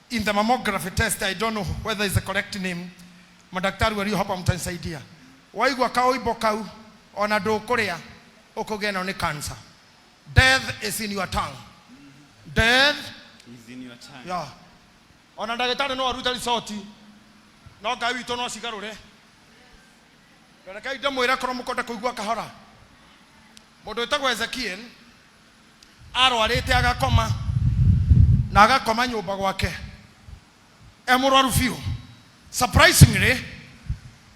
in the mammography test. I don't know whether is the correct name. Madaktari walio hapa mtanisaidia. Waigwa ka uibo kau ona ndukuria ukugena ni cancer. Death is in your tongue. Death Is in your tongue. yeah. Ona ndagitari no aruta resort no ngai wito no cigarure ndareka inde mwira korwo mukonda kuigua kahora mundu etagwo Ezekiel arwarite agakoma na agakoma nyumba gwake emurwaru fiu. Surprisingly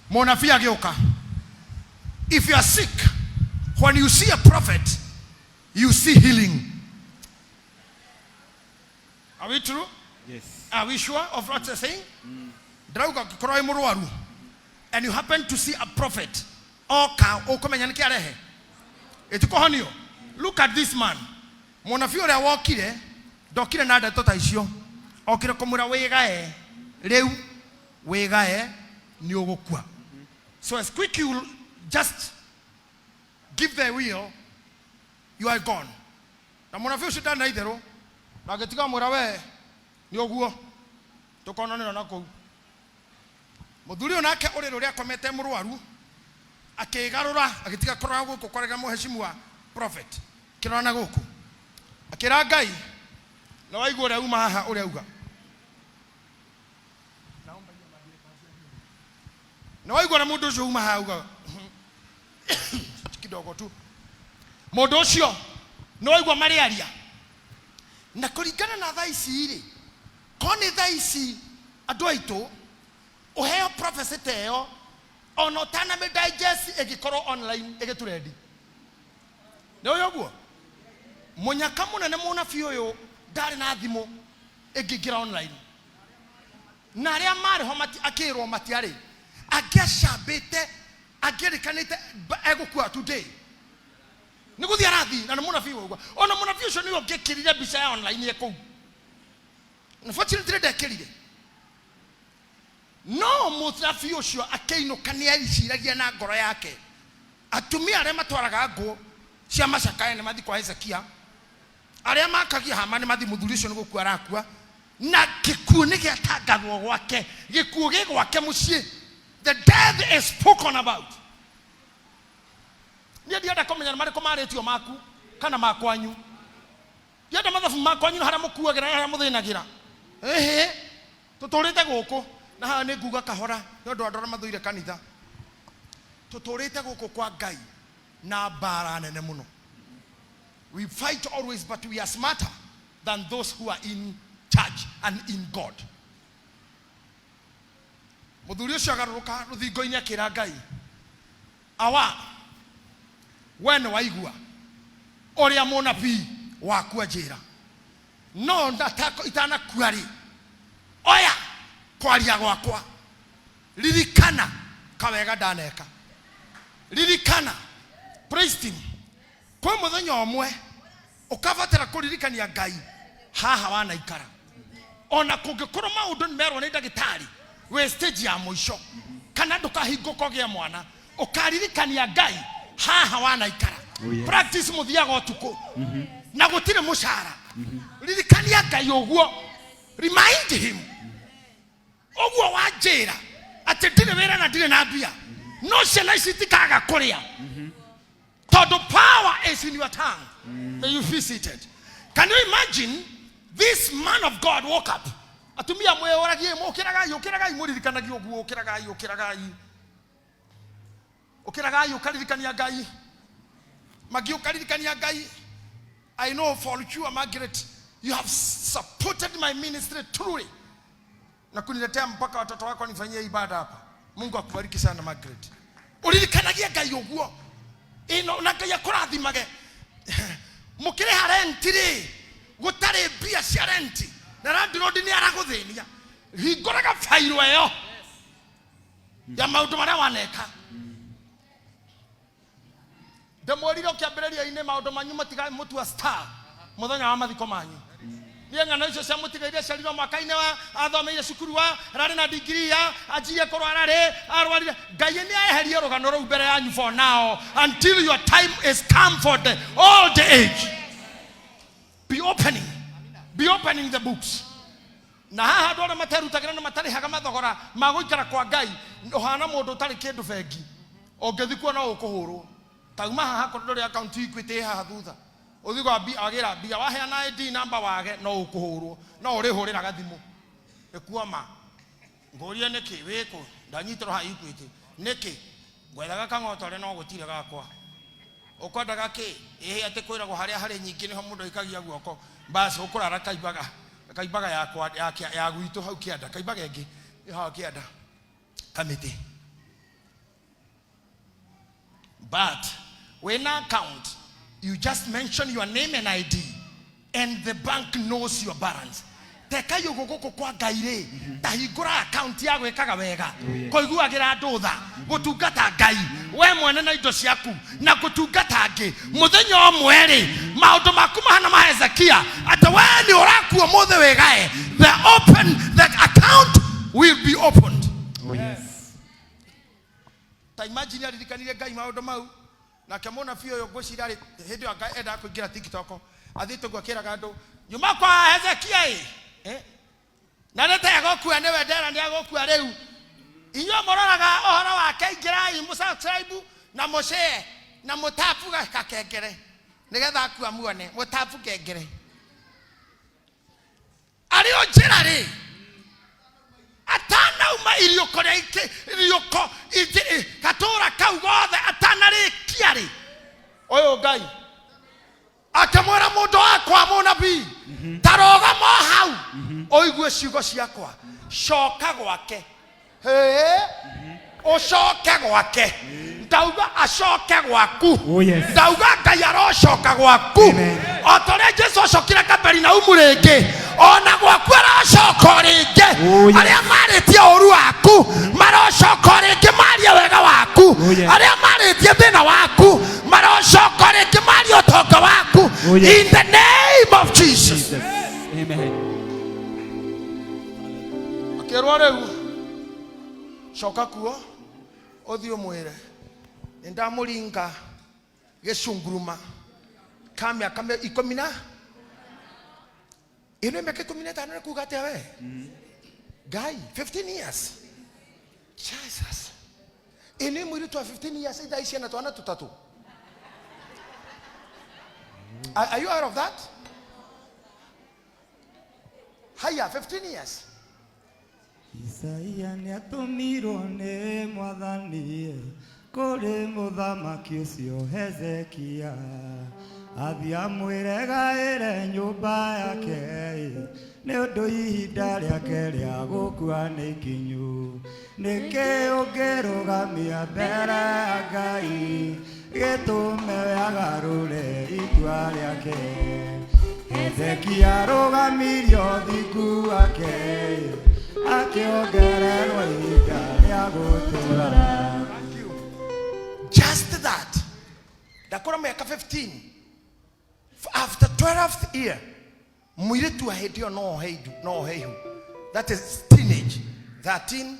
munabii agioka. If you are sick, when you see a prophet you see healing. Are we true? Yes. Are we sure of what you're saying? Drauga koroi murwaru and you happen to see a prophet oka okomenya nikiarehe etikohonio. Look at this man. Munabii uria wokire ndokire na ndeto ta icio okire kumura wigae riu wigae ni ugukua. So as quick you just give the will you are gone. Na munabii ucio ndana itheru na getiga mwira we ni oguo tukonanira nako muthuri onake uri ruria komete murwaru akigarura agitiga korwa guku kwarega muheshimu wa prophet kirona guku akira ngai na waigua ria uma haha uri auga na waigua na mundu ucio uma haha auga kidogo tu mundu ucio no waigua mariaria na kuringana na thaa ici ri koni thaa ici andu aitu uheo prophecy teo ono tana me digest egikoro online egiturendi no yoguo munyaka munene munabii uyu ndari na thimo egigira online na ria mari ho mati akirwo matiari agiacambite agirikanite egukua today niguthia rathi na munabii uyu ona munabii ucio ni ogekirire bica ya online ekou unfortunately ndekirire no munabii ucio akeinukania iciragia na ngoro yake atumia aria matwaraga ngo cia macakaya ni mathi kwa Hezekia aria makagia hama ni mathi muthuri ucio ni gukua arakua na gikuo ni giatangathwo gwake gikuo gi gwake mucii. The death is spoken about. Ni ndienda komenya mariko maretio maku kana makwanyu ndienda mathabu makwanyu haria mukuagira haria muthinagira tuturite guku na haha ni nguga kahora ni andu andora mathuire kanitha tuturite guku kwa ngai na bara nene muno. We fight always but we are smarter than those who are in charge and in God. Muthuri ucio agaruruka ruthingo-ini akira ngai awa wene waigua uria munabii waku anjira no ndatako itana kuari oya kwaria gwakwa ririkana kawega ndaneka ririkana praise him kwa muthenya omwe ukavatira kuririkania ngai haha wana ikara ona kungikorwo maundu nimerwo ni ndagitari we stage ya muico kana ndukahinguko gia mwana ukaririkania ngai haha wana ikara. Oh, yes. Practice muthiaga utuku na gutire mushara ririkania ngai uguo remind him uguo wanjira ati ndire wera na ndire na mbia no shall sitikaga korea total power is in your tongue. May you feel seated. Can you imagine this man of God woke up atumia mwe oragie mo kiragai muririkanagia oguo kiragai ukaririkania ngai magi ukaririkania ngai. I know for you, Margaret, you have supported my ministry truly. Na kuniletea mpaka watoto wako nifanyie ibada hapa. Mungu akubariki sana Margaret. Uririkanagia ngai oguo ino na ngai akurathimage mukire harenti ri gutare bia cia renti na landlord ni araguthenia hingoraga fairo eyo ya maundu maria waneka ndamoriro kiambiriria ine maundu manyu matiga mutua star muthenya wa mathiko manyu ni ng'ano icio cia mutigaire ciarirwo mwaka-inĩ wa athomeire cukuru wa rari na degree ya ajiye kurwara ri arwarire ngai ni aeherie rugano rũu mbere yanyu for now until your time is come for the old age. Be opening the books. Na haha andũ arĩa materutagĩra na matarĩhaga mathogora ma gũikara kwa ngai ũhana mũndũ ũtarĩ kĩndũ bengi ũngĩthi kuo no ũkũhũrwo tauma haha kũndũ rĩa account Equity haha thutha uthigo agira bia waheana ID number wage no ukuhurwo no urihurira gathimo ekuoma ngoria niki wiko ndanyitro ha Equity niki gwethaga kang'otore no gutire gakwa ukwendaga ki ate kwiragwo haria hari nyingi niho mundu ikagia guoko basi ukurara kaibaga yakwa ya gwito hau kianda kaibaga ingi ha kianda kamiti. But when account you just mention your name and ID and the bank knows your balance. Teka yogoko kwa gaire tahigura account ya gwekaga wega koiguagira ndutha gutungata ngai we mwene na indo ciaku na gutungata ngi muthenya omwe ri maundu maku mahana ma Hezekia ata we ni urakuo muthe wegae the account will be opened. Oh yes. Ta imagine arikanire ngai maundu mau na kemona fio yo gwicira hindi anga enda kuingira TikTok athito gwakira gandu nyuma kwa Hezekia na nete agokua ne wedera ni agokua riu inyo mororaga ohoro wake ingirai musubscribe na mushare na mutapu ga kengere nigetha akua muone mutapu kengere ari onjira ri atana uma irioko ite katura kau gothe atana ri kiari oyo ngai akamwera mundu akwa munabii taroga mo hau oigue ciugo ciakwa coka gwake ucoke gwake ndauga acoke gwaku ndauga ngai arocoka gwaku otoria Jesu acokire Kaperinaumu ringi ona gwaku aracoka ringi aria maritie uru waku marocoka ringi maria wega waku aria maritie thina waku marocoka ringi maria utonga waku in the name of Jesus. Amen. Akirwa riu coka kuo uthio mwire ndamuringa gicunguruma kamya ikomina ino meke komina tano kugate we guy 15 years Jesus ino mwiri tu 15 years ida isi na twana tutatu. Are you aware of that? Haya 15 years. Isaia ni atumirwo ni mwathani kuri muthamaki ucio Hezekia athia mwire gaire nyumba yake ni undu ihinda riake ria gukua ni ikinyu niki ungirugamia mbere ya Ngai gitume agarure itua riake Hezekia rugamirio thingu wake just that dakora miaka 15 after 12th year mwiretu ahedio no heihu that is teenage 13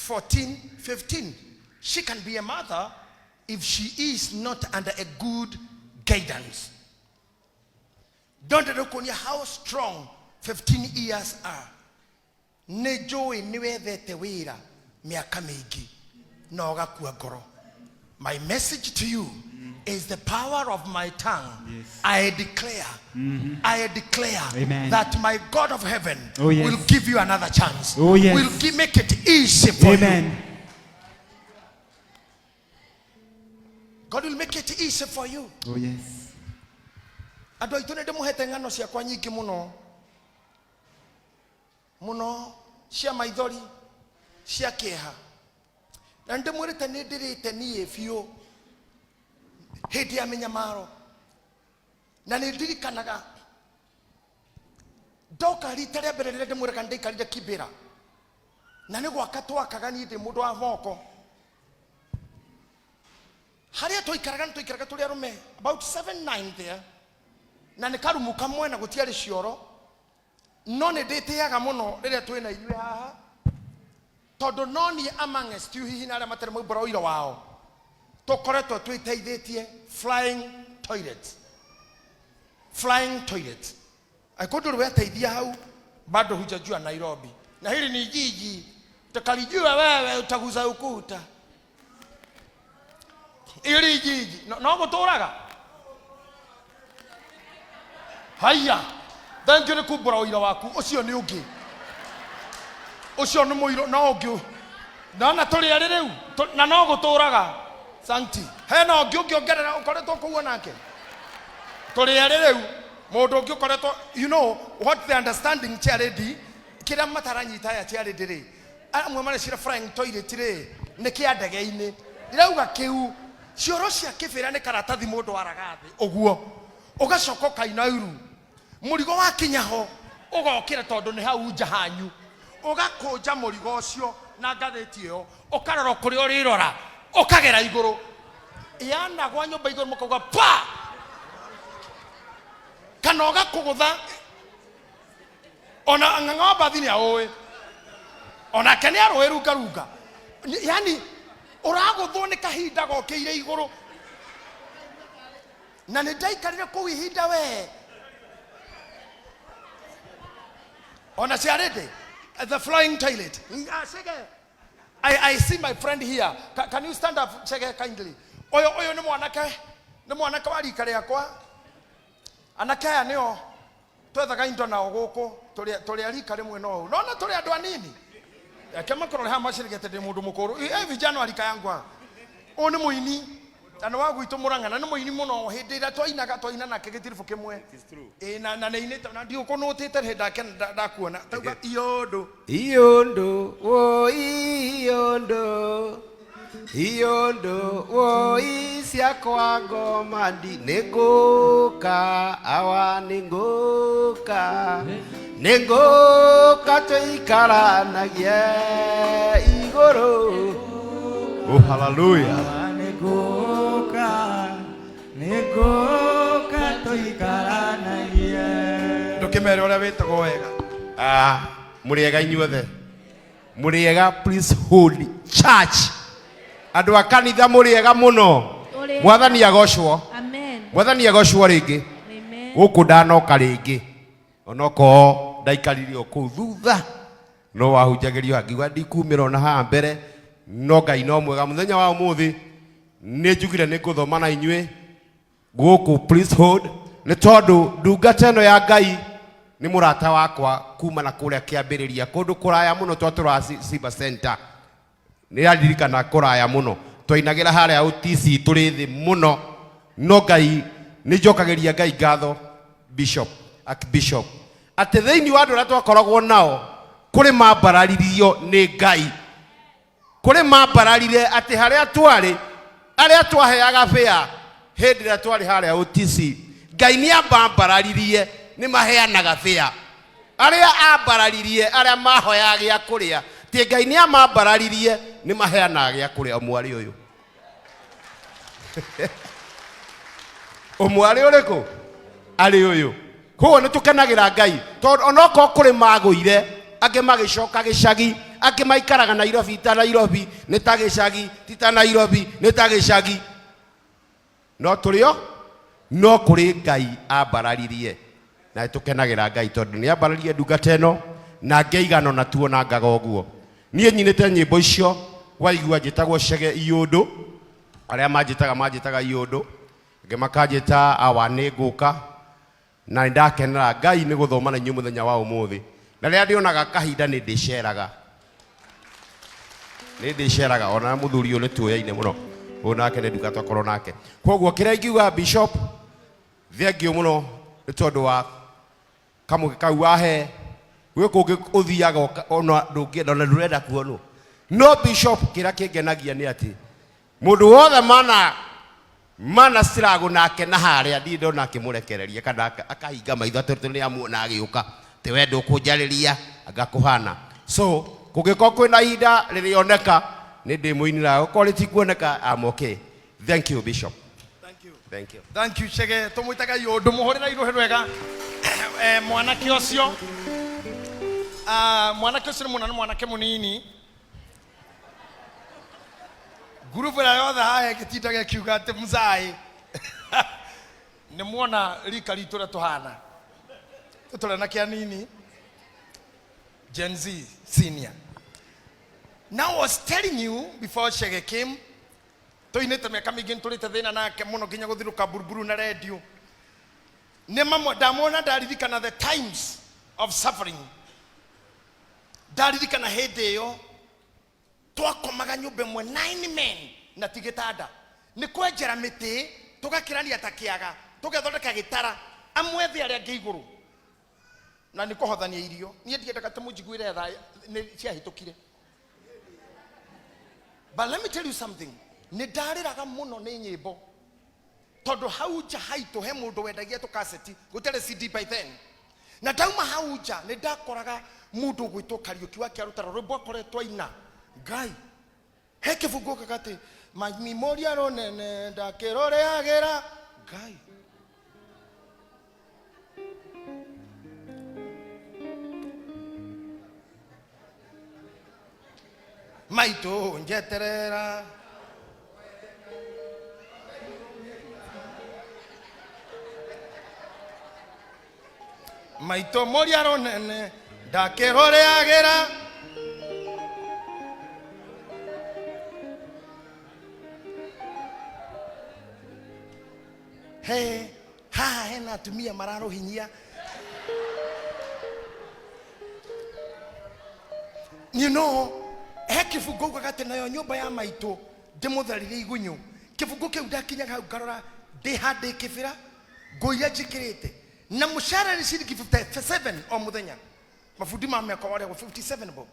14 15 she can be a mother if she is not under a good guidance. Don't look how strong 15 years are. Ne joy ni wethete wira miaka mingi na ugakua ngoro. My message to you is the power of my tongue. Yes. I declare Amen. that my God of heaven Yes. will give you another chance. Yes. Will make it easy for Amen. you. God will make it easy for you. Yes. Ado itune de muhete ngano cia kwa nyingi muno. Muno cia maithori cia kieha. Na ndimwirite ni ndirite nie biu. Hindi ya minyamaro. Na ni ndirikanaga ndoka rita rĩa mbere rĩrĩa ndĩmwĩraga ndaikarire Kibera. Na nĩ gwaka twakaga niĩ ndĩ mũndũ wa moko. Harĩa tũikaraga tũrĩ arũme about 7-9 there. Na nĩ karumu kamwe na gũtiarĩ cioro. No nĩ ndĩtĩaga mũno rĩrĩa twĩna inyuĩ haha. Tondũ no niĩ amongst you hihi na arĩa matarĩ maũmbũra ũira wao. Tũkoretwo twĩteithĩtie flying toilet. Aikũndũ rweteithia hau bado hujajua Nairobi. Na hili ni jiji utakalijua wewe utaguza ukuta. Ili jiji no gũtũraga. Haya. Thank you nĩ kumbũra ũira waku. Ũcio nĩ ũngĩ. Ũcio nĩ mũiro no ũngĩ. Na tũrĩ arĩ rĩu na no gũtũraga. Sancti. Hena ũngĩ ũngĩongerera ũkoretwo kũu nake. Tũrĩ arĩ rĩu mũndũ ũngĩ ũkoretwo, you know what the understanding charity kĩrĩa mataranyita ya charity rĩ. Amwe mareciria flying toilet rĩ nĩ kĩa ndege-inĩ. Ndĩrauga kĩu cioro cia Kĩbĩra nĩ karatathi mũndũ waragathi ũguo. Ũgacoka kainauru. Mũrigo wa kinyaho ũgokĩra tondũ nĩ hau nja hanyu. Ũgakũnja mũrigo ũcio na ngathĩti ĩyo. Ũkarora kũrĩa ũrĩrora. Ũkagera igũrũ. Yana gwa nyũmba igũrũ mũkauga pa. Kana ũgakũgũtha. Ona ng'ang'a bathi nĩ aũĩ. Ona kene arũĩ runga. Yani ũragũthwo nĩ kahinda gokĩire igũrũ. Na nĩ ndaikarire kũu ihinda we. Ona ciarĩte the flying toilet. I see my friend here. Can you stand up, Chege, kindly? Oyo ni mwanake wa rika rĩakwa. Anake aya nĩo twethaga indo nao gũkũ tũrĩ arika rĩmwe no. No na tũrĩ andũ anini. Kama korole hama shirikete ndĩ mũndũ mũkũrũ. Vijana wa rika yangu. Ũyũ nĩ mũini. Na wa gwitũ Mũrang'a nĩ mũini mũno hĩndĩ ĩrĩa twaina nake gĩtiribũ kĩmwe. Na nĩinĩte na ndiũkũnũtĩte hĩndĩ ndakuona. Tauga iondo. Iondo woi ciakwa ngomandi nĩngũka awa nĩngũka tũikaranagie igũrũ. Oh hallelujah. Nĩngũka tũikaranagie. Ndũkĩmere ũrĩa wĩtagwo wega. Mũrĩega inyuothe. Mũrĩega Priesthood Church. Andũ a kanitha mũrĩega mũno. Mwathani agocwo. Amen. Mwathani agocwo rĩngĩ. Amen. Gũkũ ndanoka rĩngĩ. Onoko ndaikaririo kũu thutha. No wahunjagĩrio angiuga ndikumĩra ona haha mbere. No Ngai no mwega. Mũthenya wa ũmũthĩ nĩ njugire nĩ ngũthoma na inyuĩ gũkũ Priesthood nĩ tondũ ndungata ĩno ya Ngai nĩ mũrata wakwa kuma na kũrĩa kĩambĩrĩria kũndũ kũraya mũno twatũra Ciba Center. Nĩ aririkana kũraya mũno twainagĩra harĩa ũtisi tũrĩ thĩ mũno. No Ngai nĩ njokagĩria Ngai ngatho Archbishop atĩ thĩinĩ wa andũ arĩa twakoragwo nao kũrĩ mambararirio nĩ Ngai. Kũrĩ mambararire atĩ harĩa twarĩ arĩa twaheaga bĩa hĩndĩ ĩrĩa twarĩ harĩa ũtisi Ngai nĩ ambambararirie nĩ maheanaga bĩa. Arĩa ambararirie arĩa mahoyaga gĩa kũrĩa ti Ngai nĩ amambararirie nĩ maheanaga gĩa kũrĩa. Mwari ũyũ ũmwari ũrĩkũ arĩ ũyũ. Koguo nĩ tũkenagĩra Ngai tondũ onokorwo kũrĩ magũire angĩ magĩcoka gĩcagi angĩ maikaraga Nairobi ta Nairobi nĩ ta gĩcagi ti ta Nairobi nĩ ta gĩcagi. No tũrĩo no kũrĩ Ngai ambararirie na tũkenagĩra Ngai tondũ nĩ ambararirie ndungata ĩno na ngĩigana na tuonangaga ũguo. niĩ nyinĩte nyĩmbo icio waigua njĩtagwo Chege Iyũndũ, arĩa manjĩtaga Iyũndũ, angĩ makanjĩta awa nĩ ngũka, na nĩndakenera Ngai nĩ gũthoma na inyuĩ mũthenya wa ũmũthĩ, na rĩrĩa ndĩonaga kahinda nĩ ndĩceraga ona mũthuri ũyũ nĩ tuoyaine mũno, ũyũ nake nĩ nduka twakorwo nake. Koguo kĩrĩa ingiuga Bishop, thengiũ mũno nĩ tondũ wa kamũgĩ kau wahe, gwĩ kũngĩ ũthiaga ona ndũngĩenda ona ndũrenda kuonwo. No Bishop, kĩrĩa kĩngenagia nĩ atĩ mũndũ wothe mana struggle nake na harĩa ndirĩ ndona akĩmũrekereria kana akahinga maitho tondũ nĩ amuona agĩũka te we ndũkũnjarĩria agakũhana. So kũngĩkorwo kwĩna ihinda rĩrĩoneka nĩ ndĩmũinĩra, gũkorwo rĩtikuoneka I'm okay. Thank you Bishop. Thank you Chege, tũmwĩtaga Iyũndũ, mũhũrĩra irũhĩ rwega. Mwanake ũcio nĩ mwanake mũnini. Gurubu ya yothe hahe gĩtindaga kiuga atĩ mzai. Nĩ muona rika ritũ ũrĩa tũhana. Tũtũrĩ na kĩanini. Gen Z senior. Now I was telling you before Chege came, tũinĩte mĩaka mĩingĩ nĩtũrĩte thĩna nake mũno nginya gũthiũrũka buruburu na radio. Ndamwona ndaririkana the times of suffering. Ndaririkana hĩndĩ ĩyo twakomaga nyũmba ĩmwe 9 men na tigĩtanda. Nĩ kwenjera mĩtĩ tũgakĩrania ta kĩaga, tũgethondeka gĩtara, amwe thĩ arĩa angĩ igũrũ. Na nĩ kũhothania irio. Niĩ ndiendaga ta mũnjiguĩre tha nĩ ciahĩtũkire. But let me tell you something. Nĩ ndarĩraga mũno nĩ nyĩmbo. Tondũ hau nja haitũ he mũndũ wendagia tũkaseti, gũtarĩ CD by then. Na ndauma hau nja nĩ ndakoraga mũndũ gwĩtwo Kariũki wa Kĩarũtara, rwĩmbo akoretwo aina. Ngai he kĩbungo kakatĩ memorial nene ndakĩroreagĩra Ngai. Maitũ njeterera maitũ moriaro nene ndakĩroreagĩra he haha hena atumia mararohinyia. You know, he kĩbungo gagate nayo nyũmba ya maitũ ndĩmũtharire igunyũ. Kĩbungo kĩu ndakinyaga hau ngarora ndĩhandĩ kĩbĩra ngũiria njĩkĩrĩte na mũcara nĩ ciringi 57 o mũthenya. Mabundi ma mĩaka warĩagwo 57 bob.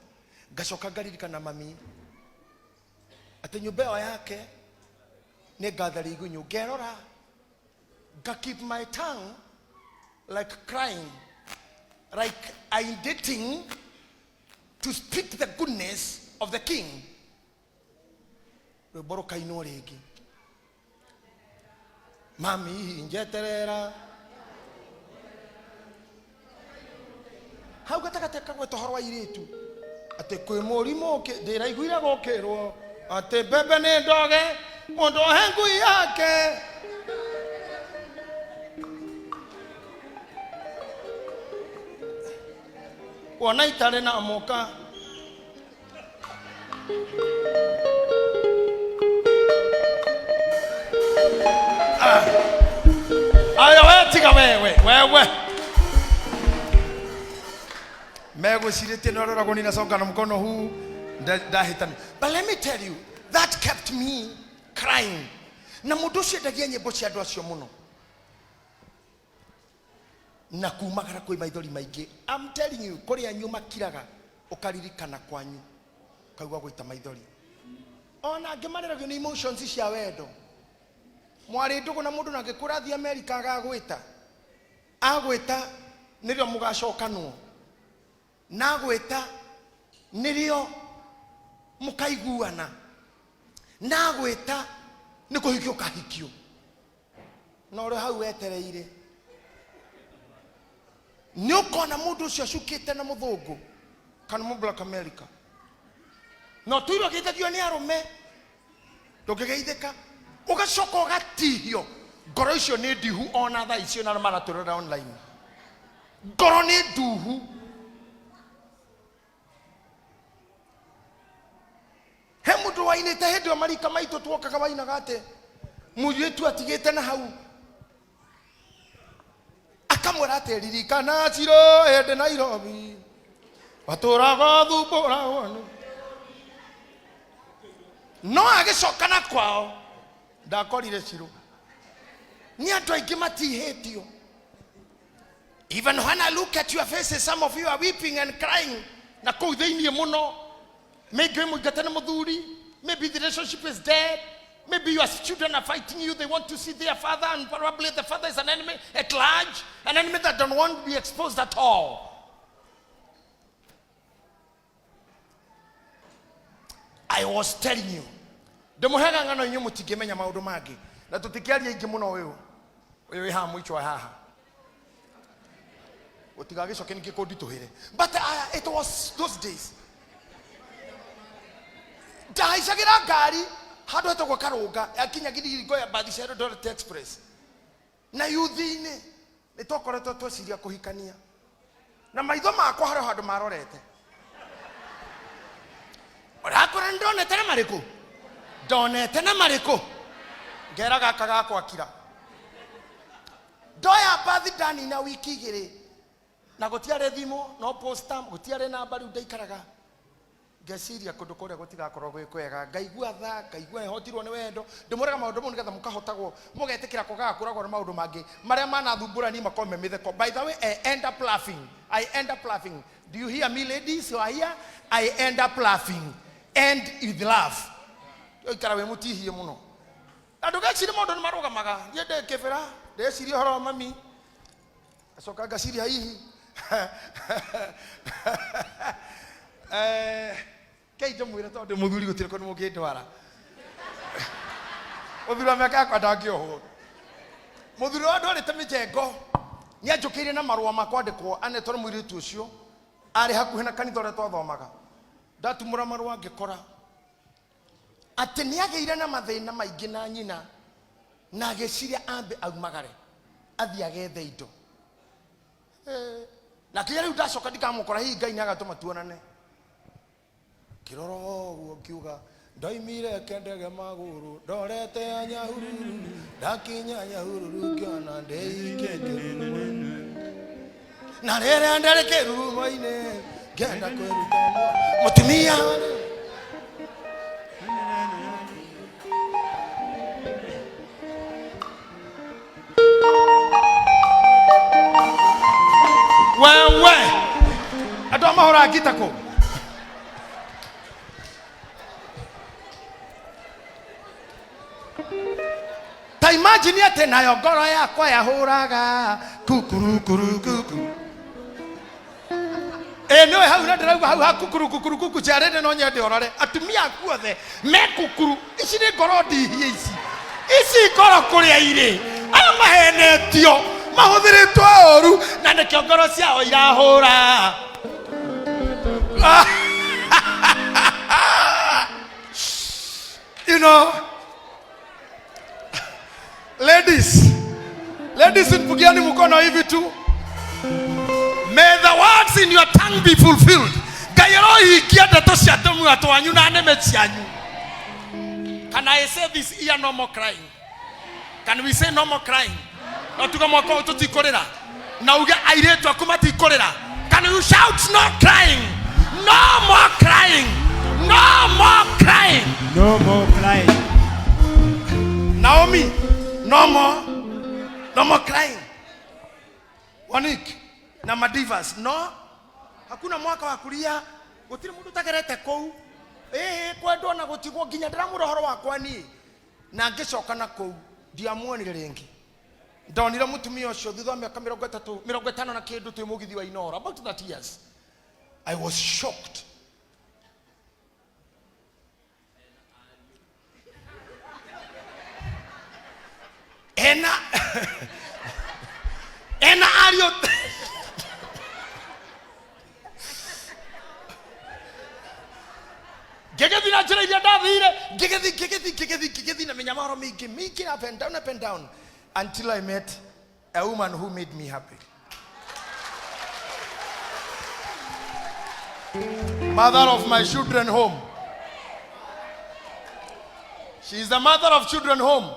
Ngacoka ngaririkana mami atĩ nyũmba ĩyo yake nĩ ngathari igunyũ. Ngerora keep my tongue like crying, like I'm dating to speak the goodness of the king. Reboroka ino regi. Mami njeterera. Hau gatakateka gwetohorwa iritu. Ate kwe mũrimũ ndĩraiguire gũkĩrwo ate bebe nĩ ndoge mũndũ hengu yake. Wona itarĩ na mũka. Aya we tiga wewe. Mego shirete no rora goni na songa na mkono huu ndahitani. But let me tell you, that kept me crying. Na mũndũ ũcio ndagia nyĩmbo cia andũ acio mũno. Na kumagara kwĩ maithori maingĩ. I'm telling you, kũrĩa nyuma kiraga ũkaririkana kwanyu kaigua gũita maithori. Ona ngĩmarĩragio nĩ emotions cia wendo. Mwarĩ ndũgũ na mũndũ nake kũrathi America agagwĩta. Agwĩta nĩrĩo mũgacokanwo. Na gwĩta nĩrĩo mũkaiguana. Na gwĩta nĩ kũhikio kahikio. No rĩo hau wetereire. Nĩ ũkona mũndũ ũcio acukĩte na mũthũngũ kana mu Black America. No tuiro gĩithagio nĩ arũme ndũngĩgeithĩka ũgacoka ũgatihio. Ngoro icio nĩ ndihu ona thaa icio na maratũrora online. Ngoro nĩ nduhu. tondu wainite hindi o marika maitu twokaga wainaga ate muiritu atigite na hau akamwira ati ririkana ciro hende Nairobi waturaga thumbura wone no agicoka na kwao ndakorire ciro ni andu aingi matihitio. Even when I look at your faces, some of you are weeping and crying. Na kou theinie muno. Maybe the relationship is dead. Maybe your children are fighting you. They want to see their father, and probably the father is an enemy at large, an enemy that don't want to be exposed at all. I was telling you. Demuhega ngano inyu mutikemenya maundu magi. Na tutikiaria ingi muno wewe ha mwicho haha. But it was those days. Daishagira gari hado to kwa karoga akinya gidi go ya badishero Dorothy Express. Na yuthine nitokoretwo tweciria kuhikania. Na maitho makwa haro hado marorete. Orakora ndonete na mariko. Ndonete na mariko. Ngera gaka gakwa kira. Doya bathi dani na wiki igiri. Na gutiare thimo no posta gutiare namba riu ndaikaraga ngeciria kundu kuria gutigakorwo gwikwega ngaigua tha ngaigua hotirwo ni wendo ndimuraga maundu mu nigetha mukahotagwo mugetikira kugakuragwo na maundu mangi maria manathumbura ni makome mitheko. By the way, I end up laughing. Do you hear me, ladies who are here? I end up laughing and with laugh ikara we mutihie muno andu gaciri maundu ni marugamaga yende kibira ndeciria horo mami asoka gaciri hihi Keito mwira tondu muthuri gutire ko mugindwara muthuri wa miaka yakwa ndangiohwo muthuri wa ndwari temijengo ni anjukire na marua makwandikwo anetwo ni mwiritu ucio ari hakuhe na kanitha uria twathomaga ndatumura marua ngikora ati ni ageire na mathina maingi na nyina na ageciria ambe aumagare athi agethe indo na kile riu ndacoka ndikamukora hihi Ngai ni agatuma tuonane kiroro guo kiuga ndoimire kendege maguru ndorete anyahururu ndakinya anyahururu ngiona ndeikengere na rere nderekeru moine ngenda kweruta mutumia wewe ado mahora gitako ta imagine ate nayo ngoro yakwa yahuraga kukuru kuru kuku no hau na ndirauga hau hakukuru kukuru kuku jarene no nyende orore atumia akuothe me kukuru ici ni ngoro ndihie ici ngoro kuria ire ayo mahenetio mahuthiritwo oru na nikio ngoro ciao irahura you know, ladies mpugiani mkono hivi tu. May the words in your tongue be fulfilled. Gayero ikia ndeto cia tomu atwanyu na neme cianyu. Can I say this here, no more crying? Can we say no more crying? No tuga mwako tutikorera. Na uge airetu akumatikorera. Can you shout no crying? No more crying. No more crying. No more crying. Naomi, no more crying. Wanik na madivas, no. Hakuna mwaka wa kulia. Gutiri mundu tagerete kou. Kwendwo na gutigwo nginya ndiramura horo wakwa ni. Na ngicoka na kou. Ndiamuonire ringi. Ndonire mutumia ucio thutha wa miaka 50 na kindu twi mugithi wa Inora, about that years. I was shocked. Ena ario Gegethi na njira iria ndathire gegethi na menyamaro mingi up and down until I met a woman who made me happy. Mother of my children home. She is the mother of children home.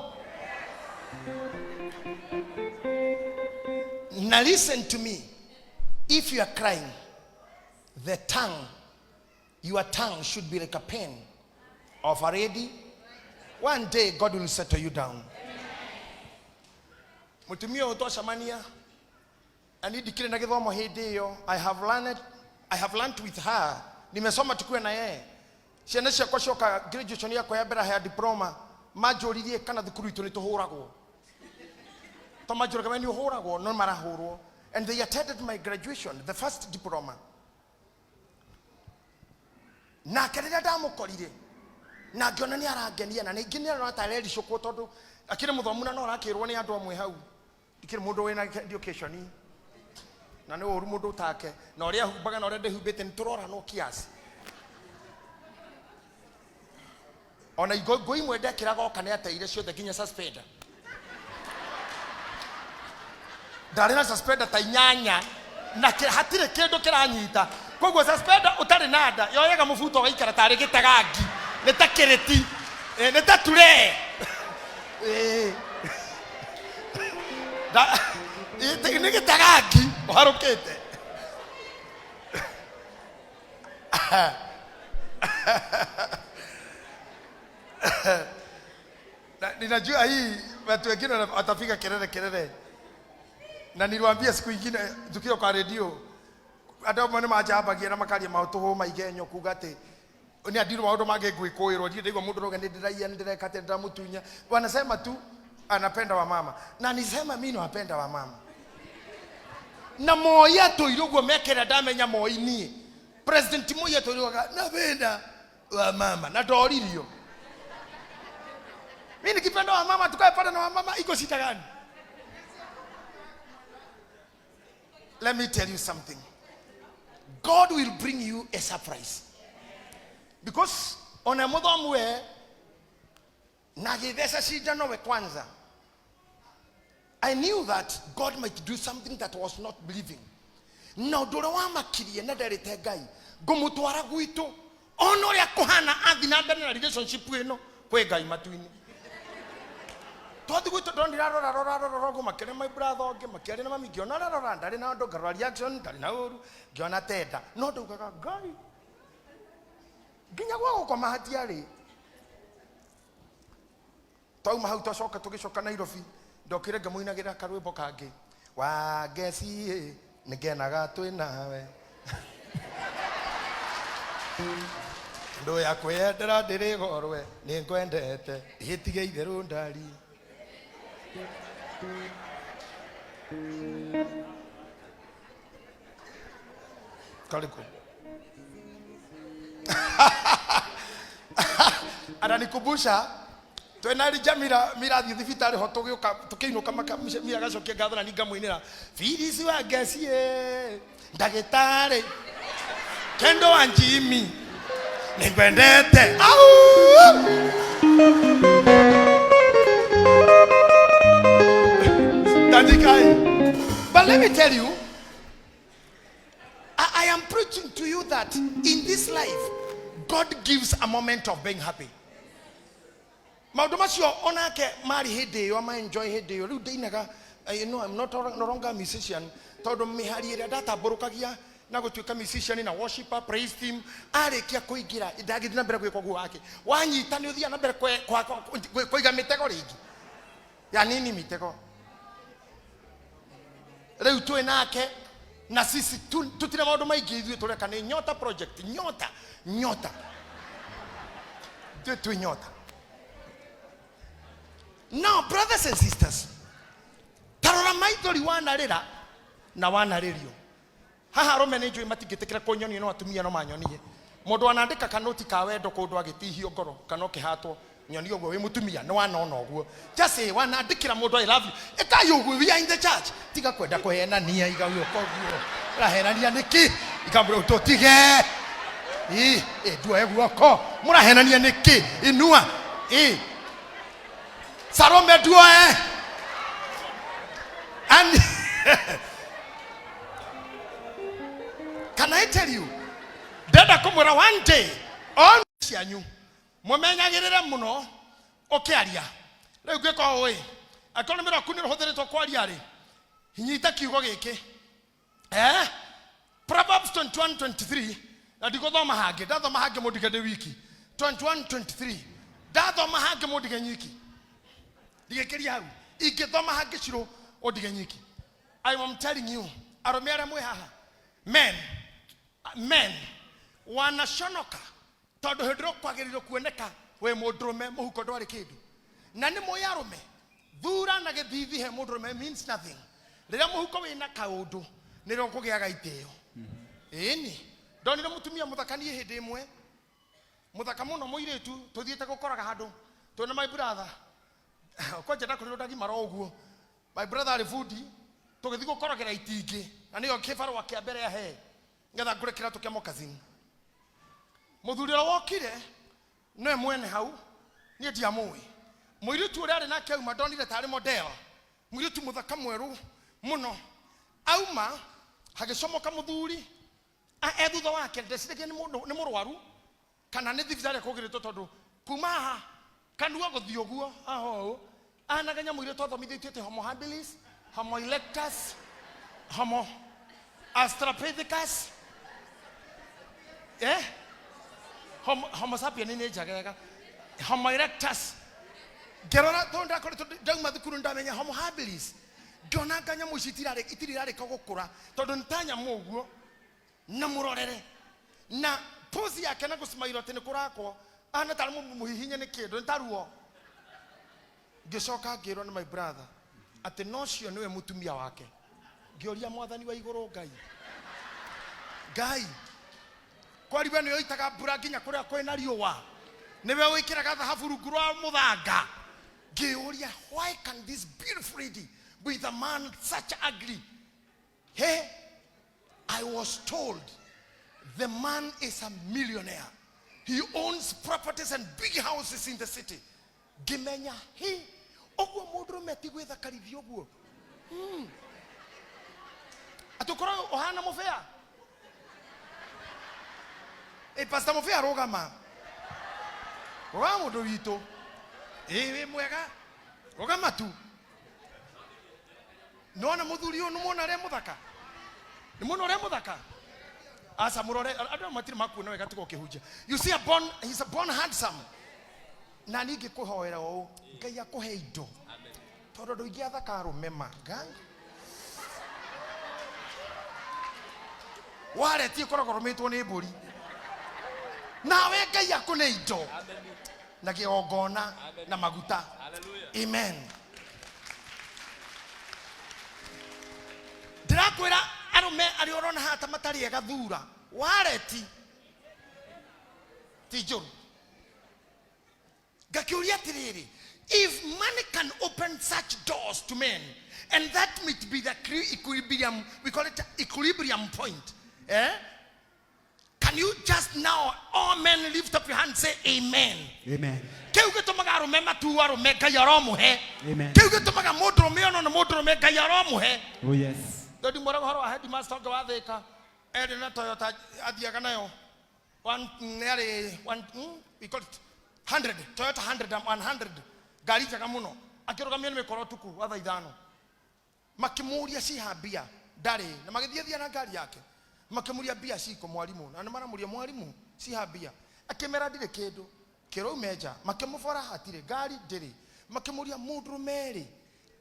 Now listen to me. If you are crying, your tongue should be like a pen of a ready. One day God will settle you down. Mutumia utosha mania. Ani dikire na githomo hindi yo. I have learned with her. Nimesoma tukue na yeye. Ciana cia kwacoka graduation ya ya mbere ya diploma. Majoririe kana thukuru itu ni tuhuragwo. To majorika meni uhuragwo no marahurwo. And they attended my graduation, the first diploma. Na kerera ndamukorire. Na ngiona ni arangenia na ningi ni arona tareri cukwo tondu akire muthomu na no arakirwo ni andu amwe hau. Ikire mundu wina education. Na ni uru mundu take. Na uria humbaga na uria ndehumbite ni turora no kiasi. Ona igo imwe ndekiraga okane ateire ciothe nginya suspender. Darina suspender ta inyanya na hatire kindu kiranyita. Koguo suspender utari nada yoyaga mubuto gaikara tari gitegangi ni ta kireti ni ta ture da ni gitegangi uharukite. Ninajua hii watu wengine watafika kelele. Na niliwaambia siku nyingine tukio kwa radio anda mwana majabagia na makaria mautuho maigenyo kugate ni adiru maundu mage gwikoirwo ndio mundu roga ndiraia ndirekate ndamutunya. Wanasema tu anapenda wa mama na nisema mimi napenda wa mama na moya to irugo mekera damenya moini president moya to irugo napenda wa mama na doririo. Mimi nikipenda wa mama tukae pale na wa mama iko shida gani? Let me tell you something. God will bring you a surprise. Because on a modern way, I knew that God might do something that was not believing. Now, Dorawama Kiri and another guy, Gomutwara Guito, Honoria Kohana, and the relationship with no Quega Matuini. Todo gusto don diraro rogo makere my brother ge makere na mami giona rara ndari na ndo garwa reaction ndari na uru giona teta no ndo gaga gai ginya gwa kwa mahati ari tau mahau to soka tugicoka Nairobi ndokire ngamuina gira karwimbo kangi wa gesi nigenaga twinawe ndo ya kwendera ndirigorwe ni ngwendete hitige itheru ndari. Kaliko. Ananikumbusha twenari jamira mirathi thibitari ho tukiinuka mira gacokia ngatho na ninga muinira Phyllis wa Gacie ndagitari Kendo wa Jimmy ningwendete But let me tell you, I am preaching to you that in this life, God gives a moment of being happy. Maudomasio onake mari hede or my enjoy hede or you know I'm no longer a musician. Todo me hari data borokagia na go to a musician in a worshiper, praise team. Are kia koigira idagi na bere ko guake. Wanyi tanu dia na bere ko koiga mitego ligi. Ya nini mitego? Leo tu enake na sisi tutina maodo maigi ithuĩ tũreka nĩ nyota project nyota tu nyota. Now brothers and sisters, tarora maithori wanarĩra na wanarĩrio haha arũme nĩ njũĩ matingĩtĩkĩra kũnyoni no atumia no manyonie. Mũndũ anandĩka kanoti ka wendo kũndũ agĩtihio ngoro kana ũkĩhatwo nyoni ũguo wĩ mutumia no wanona ũguo just say wanandĩkĩra mũndũ I love you ĩkayo ũguo we are in the church tiga kwenda kũhenania igauyo koguo rahenania nĩkĩ ikambũra ũtũtige ndua guoko mũrahenania nĩkĩ inua Salome dua and can I tell you dada kumura one day on sianyu mumenyagirira muno okiaria riu ngiko oi akona mira kunira hothiritwo kwaria ri hinyita kiugo giki Proverbs 21:23 na ndiguthoma hangi ndathoma hangi mundige de wiki 21:23 ndathoma hangi mundige nyiki ndigekeria hau ingithoma hangi ciro ondige nyiki. I am telling you aromera mwe haha men wanashonoka tondu hindro kwagiriro kuoneka we mundrume muhuko ndwari kindu na ni moyarume thura na githithi he mundrume means nothing rira muhuko wina kaundu niro kugiaga iteo eni ndonire mutumia muthakanie hindi imwe muthaka muno muiretu tuthiete gukoraga handu tuna my brother kwa njenda kuriro ndagi maro uguo my brother ari foodi tugithi gukoragera itingi na niyo kibaro wa kia mbere ya he ngetha ngurekira tukemo kazini muthuri wokire no mwene hau nie ndiamui muiritu uri ari nake auma ndonire tari model muiritu muthaka mweru muno auma hagicomoka muthuri thutha wake ndeciragia ni murwaru kana ni thibitari kugiritwo tondu kuma ha kanua guthi uguo aho anaganya muiritu athomithitio te homo habilis homo erectus homo australopithecus homo sapien ni jagega homo erectus gerora tonda kore ndauma thukuru ndamenya homo habilis ndona nganya mucitirare itirirare kagukura tondu ntanya muguo na murorere na pozi yake na gusimairo tene kurako ana tari muhihinye ni kindu ntaruo ngicoka ngirwo ni my brother ati nocio niwe mutumia wake ngioria mwathani wa iguru ngai kwari we niyo itaga mbura nginya kuria kwina riuwa niwe wikiraga thahabu rungu rwa muthanga ngioria why can this beautiful lady with a man such ugly? Hey, I was told the man is a millionaire. He owns properties and big houses in the city. Gimenya he ogwo mudru meti gwetha karithi ogwo. Atukora ohana mofea. Pastor mofea rogama. Rogama ndo wito. We mwega. Rogama tu. Nona muthuri uyu numona re muthaka ni muno re muthaka asa murore adu matiri makuona wega tuko kihunja. You see he's a born handsome na ningi kuhoera o ngai akuhe indo tondu nduingi athaka rumema ngai wale ti koragwo rumitwo ni mburi nawe ngai akune indo na kiogona na maguta. Amen. Ndirakwira arume ari orona hata matari ega thura wareti tijuru gakiuria tiriri if money can open such doors to men and that might be the equilibrium, we call it equilibrium point, can you just now all men lift up your hand and say amen? Amen. Keuge tomaga arume matu arume ngai aromuhe. Amen. Keuge tomaga mudrume ono na mudrume ngai aromuhe. Oh yes. Dodi mora horo ahadi master go atheka ere na Toyota athiaga nayo we call it 100 Toyota 100 gari jaga muno akirugamia ni mikoro tuku watha ithano makimuria si habia ndari na magithia na gari yake makimuria bia siko mwalimu na maramuria mwalimu si habia akimera ndire kindu kiro meja makimufora hatire gari ndiri makimuria mudrumeri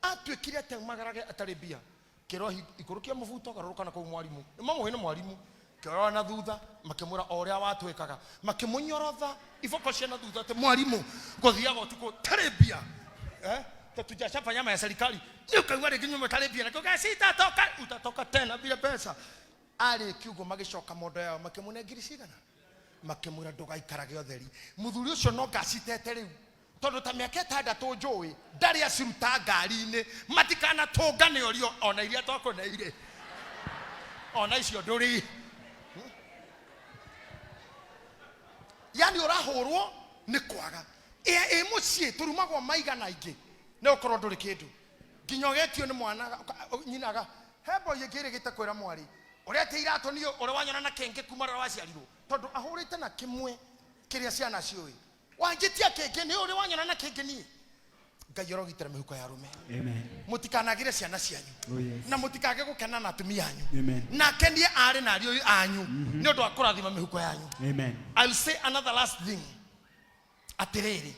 atwikire te magarage atari bia kiro ikurukia muvuto garuruka na kwa mwalimu mamo hino mwalimu kiro na thutha makimura oria watwekaga makimunyorotha ifoko cia na thutha te mwalimu ngothiaga tuko tarebia tutachapa nyama ya serikali ni ukaigwa rigi nyuma tarebia na kwa sita toka utatoka tena bila pesa ali kiugo magicoka mondo yao makimunengiri cigana makimura ndugaikarage otheri muthuri ucio no ngacitete riu tondu ta miaka 6 njui ndari aciruta ngari-ini matikana tungane orio ona iria twakoneire ona icio nduri yani urahurwo ni kwaga mucie turumagwo maigana ingi ne ukorwo nduri kindu nginyogetio ni mwana nyinaga hebo yigire gitakwira mwari uria teirato ni uri wanyona na kenge kuma rwa waciarirwo tondu ahurite na kimwe kiria ciana cioi wanjitia kenge ni uri wanyona na kenge ni Ngai orogitira mihuko ya rume. Amen. Mutikanagire ciana cianyu. Oh yes. Na mutikage gukena na atumia anyu. Amen. Na kendie ari na ario anyu ni undu wa kurathima mihuko yanyu. Amen. I'll say another last thing. Atiriri.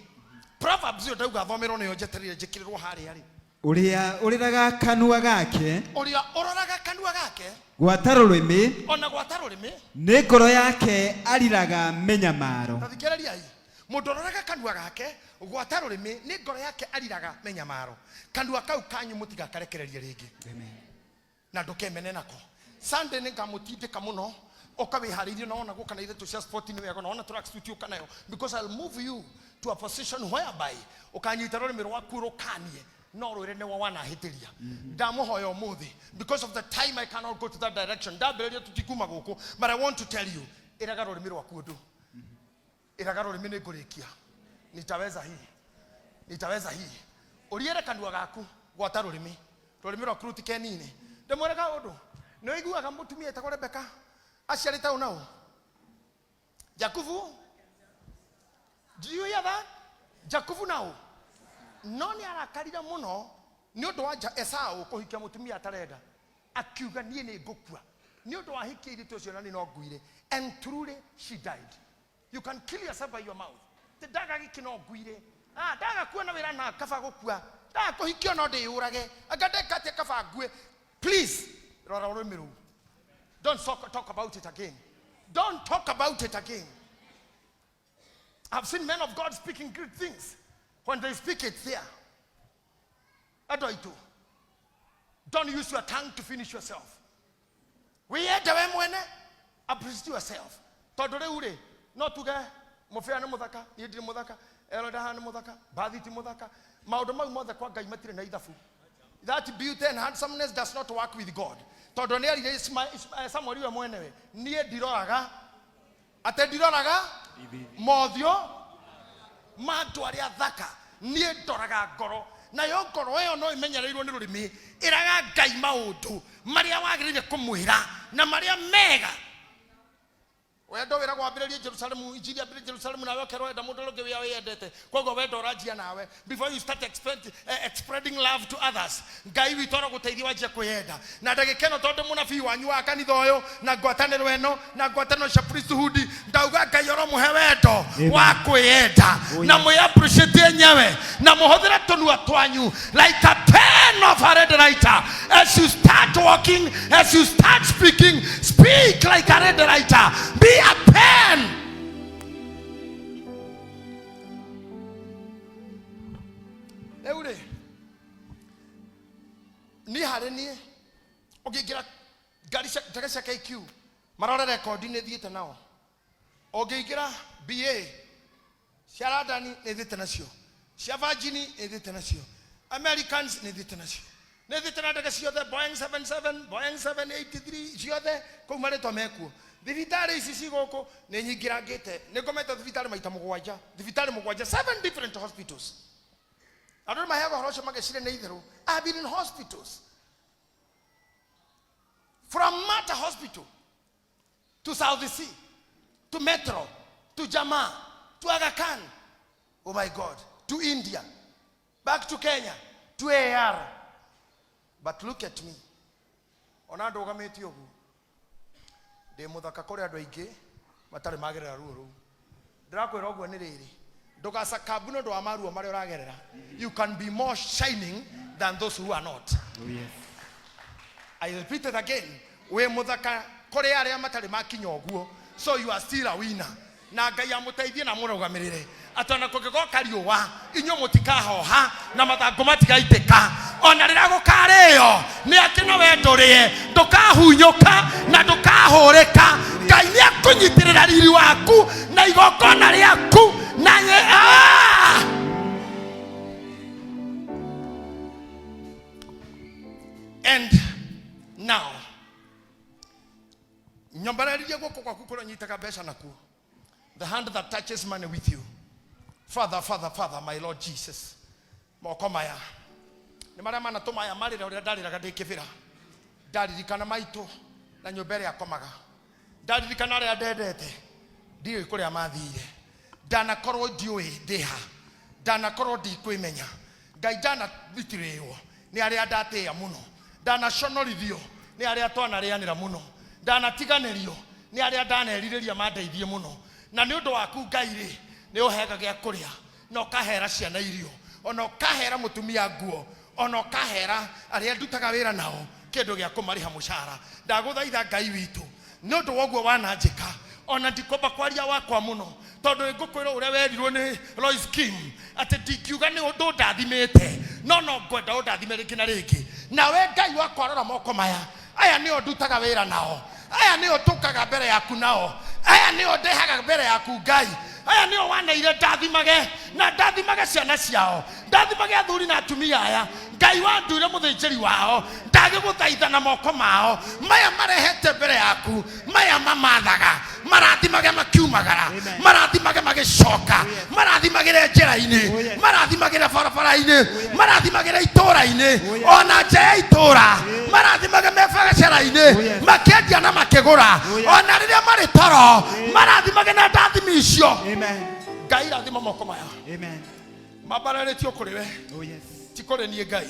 Proverbs yo ndauga thomero ni onjeterire jikirirwo hari ari. Uria uriraga kanua gake. Uria ororaga kanua gake. Gwatara rurimi. Ona gwatara rurimi. Ni ngoro yake ariraga menyamaro. Tathikiriria hii. Mundu ororaga kanua gake. Gwatara rurimi ni ngoro yake ariraga menyamaro. Kanua kau kanyu mutigakarekererie ringi. Amen. Na ndukemene nako. Sunday ningamutindika muno. Okabiharirio naona gukana ile tucia sport ni wego naona track suit ukanayo because I'll move you to a position whereby ukanyita rurimi rwaku rukanie no rurene wa wana hitiria ndamuhoyo muthi because of the time I cannot go to that direction ndabereria tutikuma guku but I want to tell you iraga rurimi rwaku ndu iraga rurimi ni ngurikia nitaweza hii uriere kanua gaku gwata rurimi rwaku rutikenine ndemwereka undu no iguaga mutumia etagwo Rebeka aciarita unao Jakubu. Do you hear that? Jakubu now noni arakarira muno ni undu wa Esau kuhikia mutumia atarenda akiuga nie ni ngukua ni undu wa hikiri tucio na ni no nguire and truly she died. You can kill yourself by your mouth. The daga gikino nguire daga kuona wira na kaba gukua daga kuhikio no ndiurage agadeka te kaba ngue. Please rora urimiru. Don't talk about it again. Don't talk about it again. I've seen men of God speaking good things. When they speak it there. Adoito. Don't use your tongue to finish yourself. We had the mwene. Appreciate yourself. Todore ure. No tuge. Mofea na mudaka. Yediri mudaka. Elodaha na mudaka. Baditi mudaka. Maudoma mother kwa gaimatire na idafu. That beauty and handsomeness does not work with God. Todoneri is somebody we mwenewe. Nie diroraga. Ate diroraga. Modio. Matu aria thaka. Nie doraga ngoro. Na yo ngoro eyo no imenyereirwo ni rurimi. Iraga Ngai maundu maria wagirire kumwira na maria mega. Wendo wira gwambiririe Jerusalem injili ambiririe Jerusalem nawe kerwenda mundu rungi wi wendete kogo wendo urajia nawe before you start spreading love to others Ngai witoro guteithia wajia kwenda na ndagikeno tondu munabii wanyu wa kanitha uyu na ngwataniro eno na ngwataniro cia priesthood ndauga Ngai oro muhe wendo wa kwenda na mu appreciate nyewe na muhuthira tunua twanyu like a pen of a red writer as you start walking as you start speaking speak like a red writer. Be a pen. Eure. Ni hareni. Ogigira garisha takasha KQ. Marora record ni thiete nao. Ogigira BA. Sharadani ni thiete nacio. Shavajini ni thiete nacio. Americans ni thiete nacio. Ne thiete na takasio the Boeing 77, Boeing 783 ciothe kumare to meku. Thibitari ici cigoko ni nyingirangite ni ngomete thibitari maita mugwanja thibitari mugwanja 7 different hospitals. I don't have a Hardship magazine either. I've been in hospitals from Mata Hospital to South Sea to Metro to Jama to Aga Khan, oh my God, to India, back to Kenya to AR. But look at me. Onado gameti ogu. De muthaka kuri andu aingi matari magerera ruo ru ndirakwira ogwo ni riri ndugasa kabuno ndo amaruo mari uragerera. You can be more shining than those who are not. Oh yes. I repeat it again. We muthaka kuri aria matari makinya ogwo, so you are still a winner. Na Ngai amuteithie na murugamirire atona kugigoka riuwa inyo mutikahoha na mathangu matigaitika ona rira gukariyo ni akino wendorie ndukahunyuka na ndukahurika. Ngai ni akunyitirira riri waku na igokona riaku na And now nyombararirie goko kwaku kuranyitaga besha naku. The hand that touches money with you. Father, Father, Father, my Lord Jesus. Mokomaya. Ni mara mana tumaya marira uria ndariraga ndikivira. Ndaririkana maitu na nyumba ria komaga. Ndaririkana aria ndendete. Ndiyo kuria mathire. ndanakorwo ndiũĩ ndĩha ndanakorwo ndikwĩmenya Ngai ndanathitĩrĩrwo nĩ arĩa ndatĩĩa mũno ndanaconorithio nĩ arĩa twanarĩanĩra mũno ndanatiganĩrio nĩ arĩa ndanerirĩria mandeithie mũno na nĩ ũndũ waku Ngai rĩ nĩ ũheaga gĩa kũrĩa na ũkahera ciana irio ona ũkahera mũtumia nguo ona ũkahera arĩa ndutaga wĩra nao kĩndũ gĩa kũmarĩha mũcara ndagũthaitha Ngai witũ nĩ ũndũ woguo wananjĩka ona ndikomba kwaria wakwa mũno tondũ ngũkwĩra ũrĩa werirwo nĩ Lois Kim atĩ ndingiuga nĩ ũndũ ndathimĩte no ngwenda ũndathime rĩngĩ na rĩngĩ nawe Ngai wakwa rora moko maya aya nĩo ndutaga wĩra nao aya nĩo tũkaga mbere yaku nao aya nĩo ndehaga mbere yaku Ngai aya nĩo waneire ndathimage na ndathimage ciana ciao ndathimage athuri na atumia aya Ngai wanduire mũthĩnjĩri wao ndagĩgũthaitha na moko mao maya marehete mbere yaku maya mamathaga marathimage makiumagara marathimage magĩcoka marathimagĩre njĩra-inĩ marathimagĩre barabara-inĩ marathimagĩre itũũra-inĩ ona nja ya itũũra marathimage me bagacĩra-inĩ makĩendia na makĩgũra ona rĩrĩa marĩ toro marathimage na ndathimi icio Ngai rathima moko maya mabararĩtio kũrĩ we tikore niĩ Ngai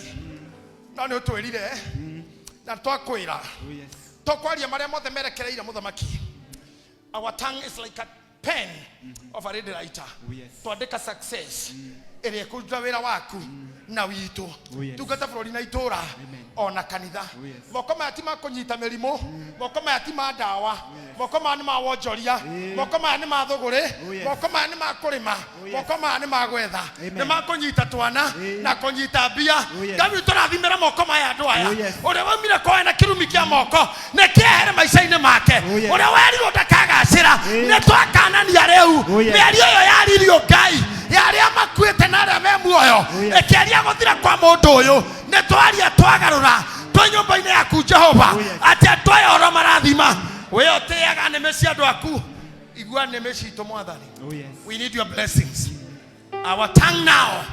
no nĩ ũtwĩrire na twakwĩra tũkwaria marĩa mothe merekereire mũthamaki our tongue is like a pen of a ready writer twandĩka success ĩrĩa ĩkũruta wĩra waku na witũ tungata bũrũri na itũũra ona kanitha moko maya ti ma kũnyita mĩrimũ moko maya ti ma ndawa moko maya nĩ ma wonjoria moko maya nĩ ma thũgũrĩ moko maya nĩ ma kũrĩma moko maya nĩ ma gwetha nĩ ma kũnyita twana na kũnyita mbia Ngai witũ rathimĩra moko maya andũ aya ũrĩa waumire kwao na kĩrumi kĩa moko nĩ kĩehere maica-inĩ make ũrĩa werirwo ndakagacĩra nĩ twakanania rĩu mĩario ĩyo yaririo Ngai yarĩa makuĩte na arĩa me muoyo ĩkĩaria gũthira kwa mũndũ ũyũ nĩ twaria twagarũra twĩ nyũmba-inĩ yaku Jehova atĩ andũ aya ũro marathima we ũtĩaga nĩmĩ cia andũ aku igua nĩmĩ citũ Mwathani we need your blessings our tongue now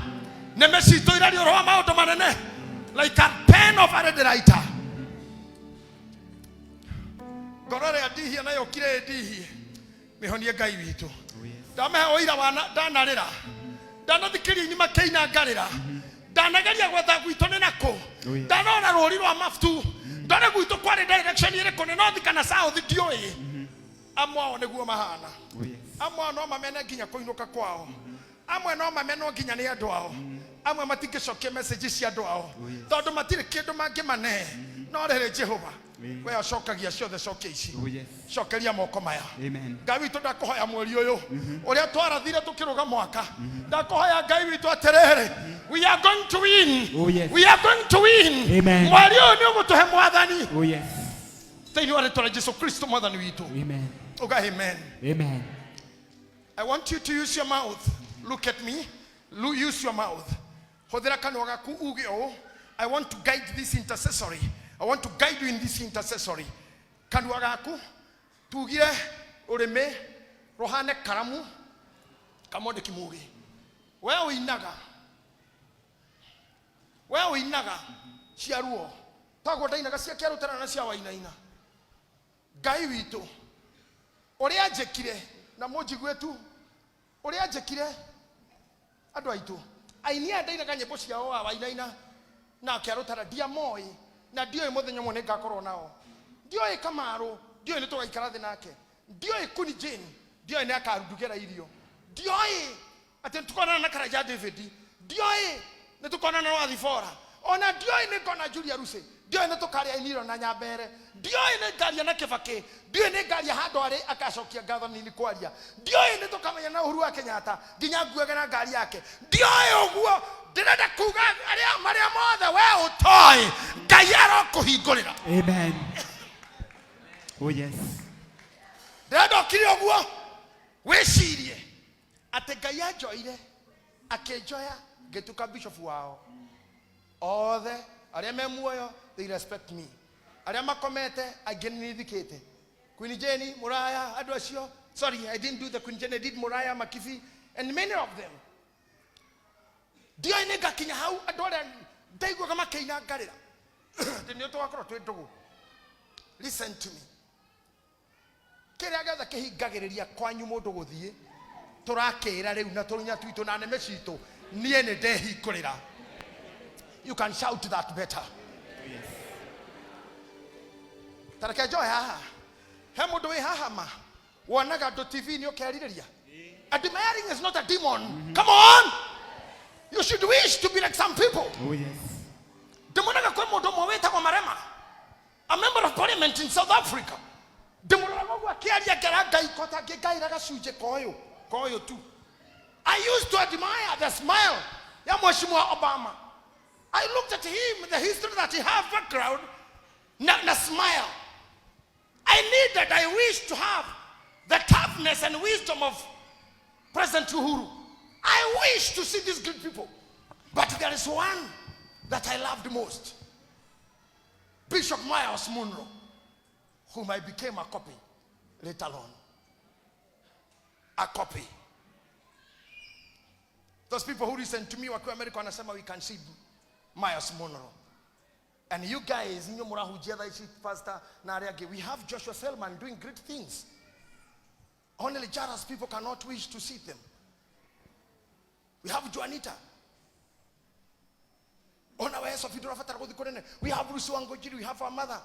nĩmĩ citũ iraria ũhoro wa maũndũ manene like a pen of a ready writer ngoro ĩrĩa ndihie nayo kire ndihie mĩhonie Ngai witũ ndamehe ũira wa ndanarĩra ndanathikĩria inyuma kĩina ngarĩra ndanageria gwetha gwitũ nĩ nakũ ndanona rũri rwa mabutu ndona gwitũ kwarĩ direction ĩrĩkũ nĩ north kana south ndiũĩ amwe ao nĩguo mahana amwe ao no mamene nginya kũinũka kwao amwe no mamenwo nginya nĩ andũ ao amwe matingĩcokia message cia andũ ao tondũ matirĩ kĩndũ mangĩmanehe no rĩrĩ Jehova we acokagia ciothe cokia ici cokeria moko maya Ngai witũ ndakũhoya mweri ũyũ ũrĩa twarathire tũkĩrũga mwaka ndakũhoya Ngai witũ atĩrĩrĩ we are going to win we are going to win mweri ũyũ nĩ ũgũtũhe Mwathani thĩinĩ wa rĩtwa rĩa Jesũ Kristo Mwathani witũ uga amen. I want you to use your mouth. Look at me. Use your mouth. Hodera kanua gaku uge o. I want to guide this intercessory. I want to guide you in this intercessory. Kanua gaku tugire ureme rohane karamu kamode kimuge. Wewe inaga ciaruo. Tagwo inaga cia kĩarutana na cia wainaina. Ngai witũ ũrĩa njĩkire na mũnjiguĩtu ũrĩa njĩkire andũ aitũ ainia ndainaga nyĩmbo ciao wa wainaina na kĩarutana ndiamoĩ na ndioĩ mũthenya ũmwe nĩngakorwo nao ndioĩ Kamaru ndioĩ nĩ tũgaikara thĩ nake ndioĩ Kuni Jane ndioĩ nĩ akarundugĩra irio ndioĩ atĩ tũkonana na Karaja David ndioĩ nĩ tũkonana na Wathibora ona ndioĩ nĩ ngona Julia Ruse ndioĩ nĩ tũkaria Iniro na Nyambere ndioĩ nĩ ngaria na Kĩbakĩ ndioĩ nĩ ngaria handũ arĩ akacokia ngatho nini kwaria ndioĩ nĩ tũkamenya na Uhuru wa Kenyatta nginya nguage na ngari yake ndioĩ ũguo ndĩrenda kuga marĩa mothe we ũtoĩ Ngai arokũhingũrĩra amen ndĩrenda ũkire ũguo wĩcirie atĩ Ngai anjoire akĩnjoya ngĩtuĩka bishop wao othe arĩa me muoyo they respect me arĩa makomete aingĩ nĩthikĩte Queen Jane Muraya andũ acio sorry I didn't do the Queen Jane I did Muraya Makibi and many of them ndioĩ nĩ ngakinya hau andũ arĩa ndaiguaga makĩina ngarĩra nĩ tũgakorwo twĩ ndũgũ listen to me kĩrĩa gĩothe kĩhingagĩrĩria kwanyu mũndũ gũthiĩ turakira riu na turunya twitu na neme citu nie ni ndehikurira. You can shout that better. Yes. Tareke joy haha. He mundu wi haha ma. Wonaga ndo TV ni ukeririria. Admiring is not a demon. Come on. You should wish to be like some people. Oh yes. Demonaga kwa mundu mweta kwa marema. A member of parliament in South Africa. Demonaga kwa kiaria garaga ikota gigairaga suje koyo tu. I used to admire the smile ya Mheshimiwa Obama. I looked at him, the history that he has background, na smile. I wish to have the toughness and wisdom of President Uhuru. I wish to see these good people. But there is one that I loved most. Bishop Miles Munro, whom I became a copy later on. A copy. Those people who listen to me, wakiwa America wanasema we can see Miles Munro. And you guys, Pastor Nariage, we have Joshua Selman doing great things. Only Jaras people cannot wish to see them. We have Juanita. We have Rusuangojiri, we have our mother.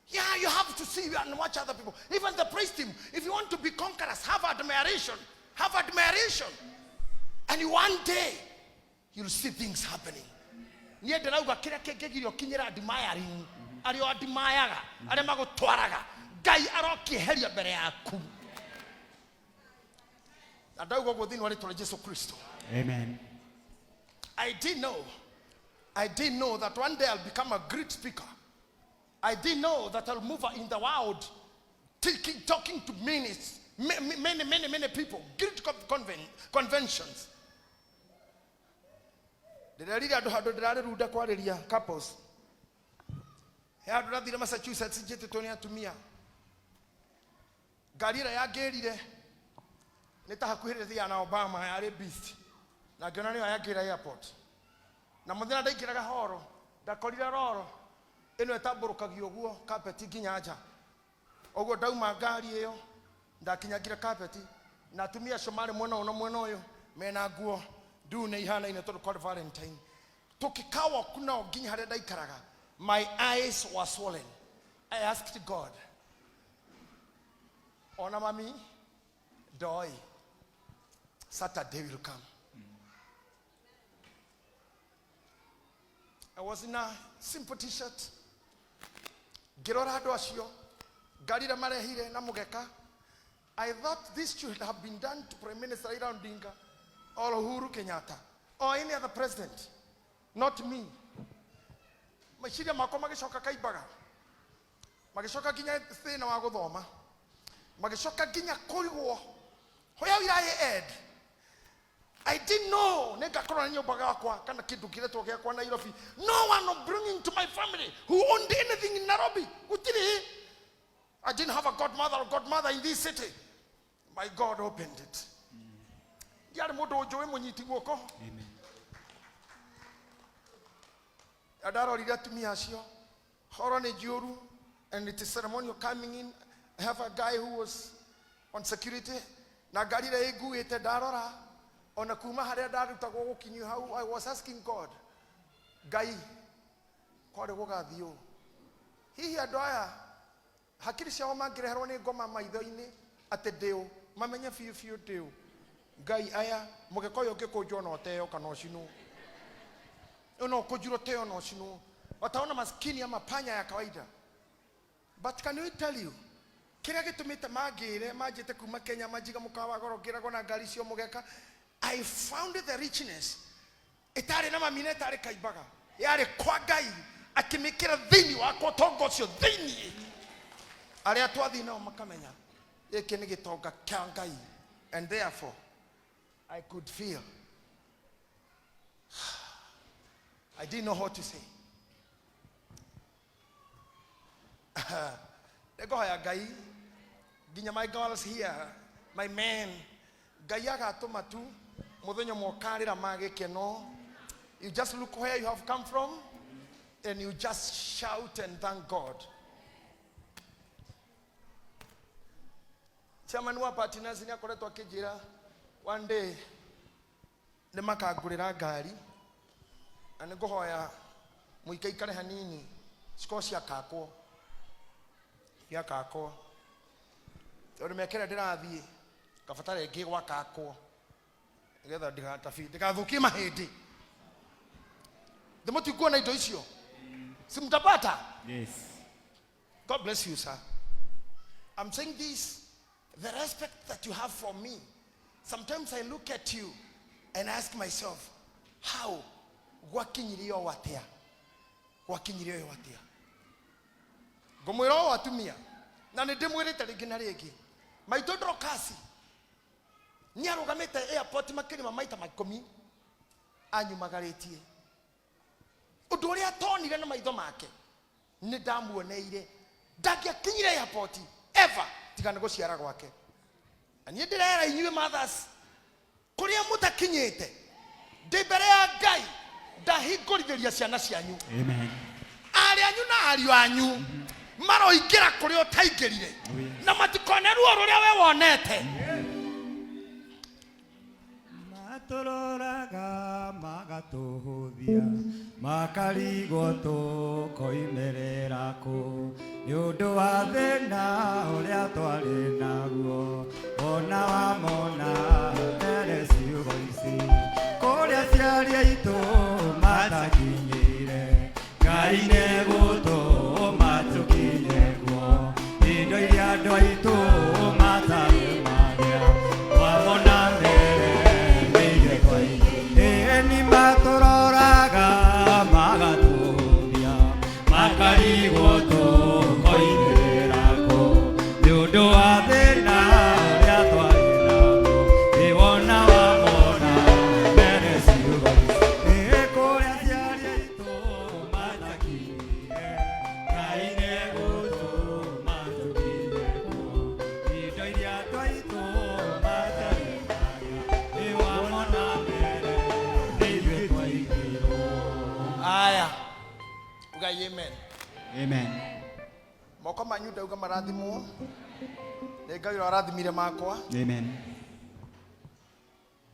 Yeah, you have to see and watch other people. Even the praise team, if you want to be conquerors, have admiration. Have admiration. And one day, you'll see things happening. Niye derauga kira kegirio kinyira admiring. Ario admiraga, are mago twaraga. Gai aroki heria bere yaku. Adaugo godini wale tole Jesu Kristo. Amen. I didn't know that one day I'll become a great speaker. I didn't know that I'll move in the world, talking to many people, great conventions. Couples. Massachusetts, Garira ya gerire. Neta hakuhiriria na Obama ya beast. Na gona ni ayagira airport. Na muthina ndaikiraga horo, ndakorire roro. Eno etaburukagio guo carpet ginyanja. Ogo dauma ngari iyo, ndakinyagira carpet na tumia Somali mwena uyo mena guo dune ihana ine to call Valentine. Tukikawa kuna oginya hare ndaikaraga. My eyes were swollen. I asked God, Ona mami, doi, Saturday will come. I was in a simple t-shirt. Girora doashio, Garira marehire na mugeka. I thought this should have been done to Prime Minister Raila Odinga or Uhuru Kenyatta or any other president, not me. Mashira makoma geshoka kaibaga. Mageshoka ginya thina wa guthoma. Mageshoka ginya kuigwo. Hoya iraye ed. I didn't know. No one of bringing to my family who owned anything in Nairobi. I didn't have a godmother in this city. My God opened it. Amen. And it is ceremonial coming in. I have a guy who was on security. On a kuma hare daru tago kinyu how I was asking God, Gai, kore woga dio. He adoya. Hakiri shawama grehone goma maidoine at the deo. Mamanya few deo. Gai aya mogekoyo geko jono teo kanoshino. Uno kojuro teo no shino. Wataona maskini ama panya ya kawaida. But can we tell you? Kira getumita magire majete kuma Kenya majiga mukawa goro gira gona galisio mogeka. I found the richness. Etare na mamine tare kaibaga. Yare kwa gai akimikira dhini wako tongosio dhini. Are atwa dhina makamenya. Eke ni gitonga kyangai. And therefore I could feel. I didn't know what to say. Ego haya gai. Ginya my girls here. My men. Gayaga tomatu. You just look where you have come from and you just shout and thank God. chairman wa partners ni akoretwo akijira one day ni makagurira ngari ani nguhoya muikaikare hanini sikosi akakwo yakakwo tondu mekera ndirathie kabatare ngi gwakakwo nigetha ndigathukie mahindi thimutikuwa na indo icio simtapata. Yes. God bless you, sir. I'm saying this, the respect that you have for me. Sometimes I look at you and ask myself, how? Gwakinyiriyo watia? Gwakinyiriyo watia? Ngomwira o atumia. Na ndimwirite ringi na ringi. Maito ndrokasi. Ni arugamite airport makiri maita makomi. Anyumagaritie. Undu uria atonire na maitho make. Ni ndamuoneire. Ndagiakinyire airport ever tigana guciara gwake. Ani ndirera inyuĩ mothers kuria mutakinyite ndi mbere ya Ngai ndahingũrithiria ciana cianyu. Amen. Ari anyu na ariũ anyu maroingĩra kũrĩa ũtaingĩrire na matikone ruo rũrĩa we wonete. Matũroraga magatuhuthia makarigo tukoimerera ku nĩ ũndũ wa thĩna ũrĩa twarĩ naguo ona wamona mbere ciugo ici kũrĩa ciaria aitũ matakinyĩire Ngai nĩgũtũma tũkinye kuo indo iria andũ aitũ matarĩ magĩa wamona mbere nĩire twaingĩ ni matũroraga magatuhuthia makarigo tukoimerera ku nĩ ũndũ wa thĩna ũrĩa twarĩ naguo wona wamona mbere ciugo ici kũrĩa ciaria aitũ matakinyĩire Ngai nĩgũtũma tũkinye kuo indo iria andũ aitũ matarĩ magĩa wamona mbere nĩithuĩ twaigĩrwo. Aya. Ugai amen. Amen. Moko manyu ndauga marathimwo. Ngai arathimire makwa. Amen.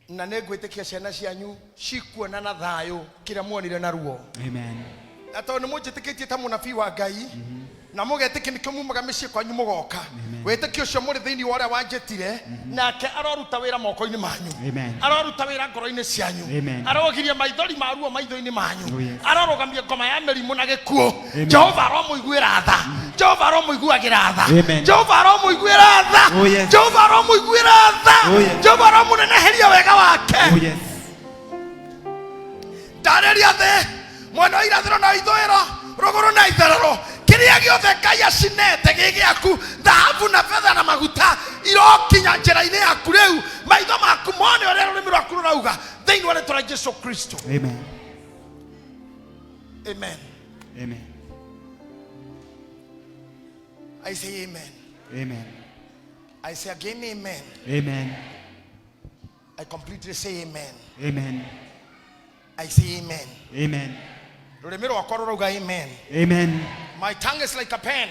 Na nĩngwĩtĩkia ciana cianyu cikuona na thayũ kĩrĩa muonire na ruo. Amen. Na tondũ nĩmũnjĩtĩkĩtie ta mũnabii wa Ngai na mũgetĩkia nĩkĩo mumaga mĩciĩ kwanyu mũgoka. Wĩtĩkio ũcio mũrĩ thĩinĩ wa ũrĩa wanjĩtire nake aroruta wĩra moko-inĩ manyu. Amen. Aroruta wĩra ngoro-inĩ cianyu. Amen. Arogiria maithori ma ruo maitho-inĩ manyu. Oh, yes. Arorũgamia ngoma ya mĩrimũ na gĩkuũ. Jehova aromũiguĩra tha. Jehova aromũiguagĩra tha. Amen. Jehova aromũiguĩra tha. Oh, yes. Jehova aromũiguĩra tha. Oh, yes. Jehova aromũneneheria wega wake. Oh, yes. Ndarĩria thĩ mwena wa irathĩro na ithũĩro rũgũrũ na itherero kĩrĩa gĩothe Ngai acinete gĩ gĩaku thahabu na betha na maguta irokinya njĩra-inĩ yaku rĩu maitho maku mone ũrĩa rũrĩmĩ rwaku rũrauga thĩinĩ wa rĩtwa rĩa Jesũ Kristo. Amen. Amen. Amen. I say amen. Amen. I say again amen. Amen. I completely say amen. Amen. I say amen. Amen. Rũrĩmĩ rwakwa rũrauga amen. Amen. My tongue is like a pen.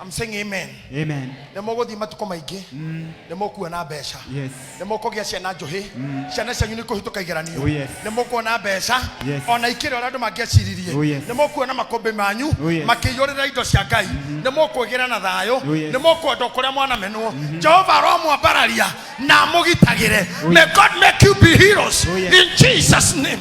I'm saying amen. Amen. Nĩmũgũthiĩ matukũ maingĩ nĩmũkuona mbeca. Yes. Nĩmũkũgĩa ciana njũhĩ. Ciana cianyu nĩikũhĩtũka igeranio. Oh, yes. Nĩmũkuona mbeca. Yes. Ona ikĩrĩ ũrĩa andũ mangĩaciririe. Oh, yes. Nĩmũkuona makũmbĩ manyu Oh, yes. makĩiyũrĩra indo cia Ngai. Nĩmũkwĩgĩra na thayũ. Oh, yes. Nĩmũkwenda kũrĩa mwanamenwo. Jehova aromwambararia na amũgitagĩre. May God make you be heroes Oh, yes. in Jesus' name.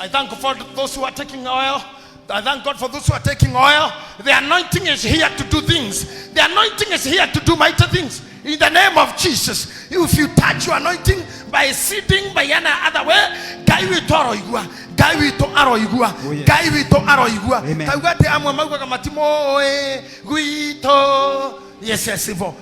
I thank God for those who are taking oil. I thank God for those who are taking oil. The anointing is here to do things. The anointing is here to do mighty things. In the name of Jesus. If you touch your anointing by sitting by any other way, Ngai witũ aroigua. Ngai witũ aroigua. Ngai witũ aroigua. Kauga atĩ amwe maugaga matimoĩ gwitũ. Yes, Ivo.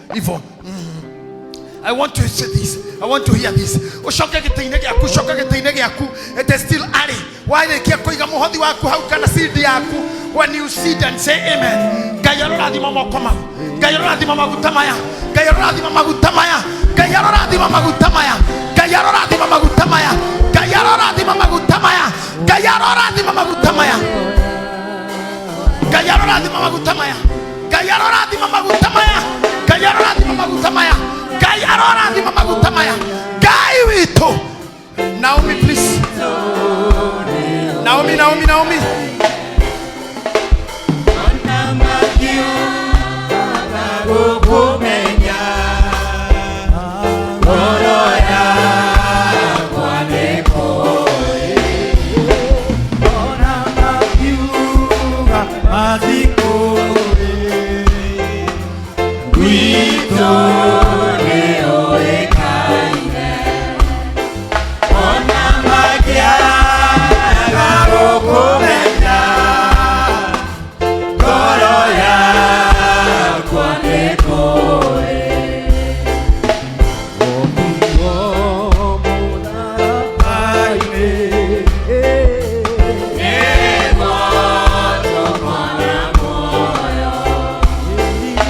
I want to say this. I want to hear this. Ushoke gĩtĩ-inĩ gĩaku, shoka gĩtĩ-inĩ gĩaku. It is still early. Warĩkia kũiga mũhothi waku hau kana seed yaku. When you sit and say amen. Ngai arorathima moko mau. Ngai arorathima maguta maya. Ngai arorathima maguta maya. Ngai arorathima maguta maya. Ngai arorathima maguta maya. Ngai arorathima maguta maya. Ngai arorathima maguta maya. Ngai arorathima maguta maya. Ngai arorathima maguta maya. Ngai arorathima maguta maya. Ngai arorathima maguta maya. Ngai witũ. Naomi, please. Naomi. Guito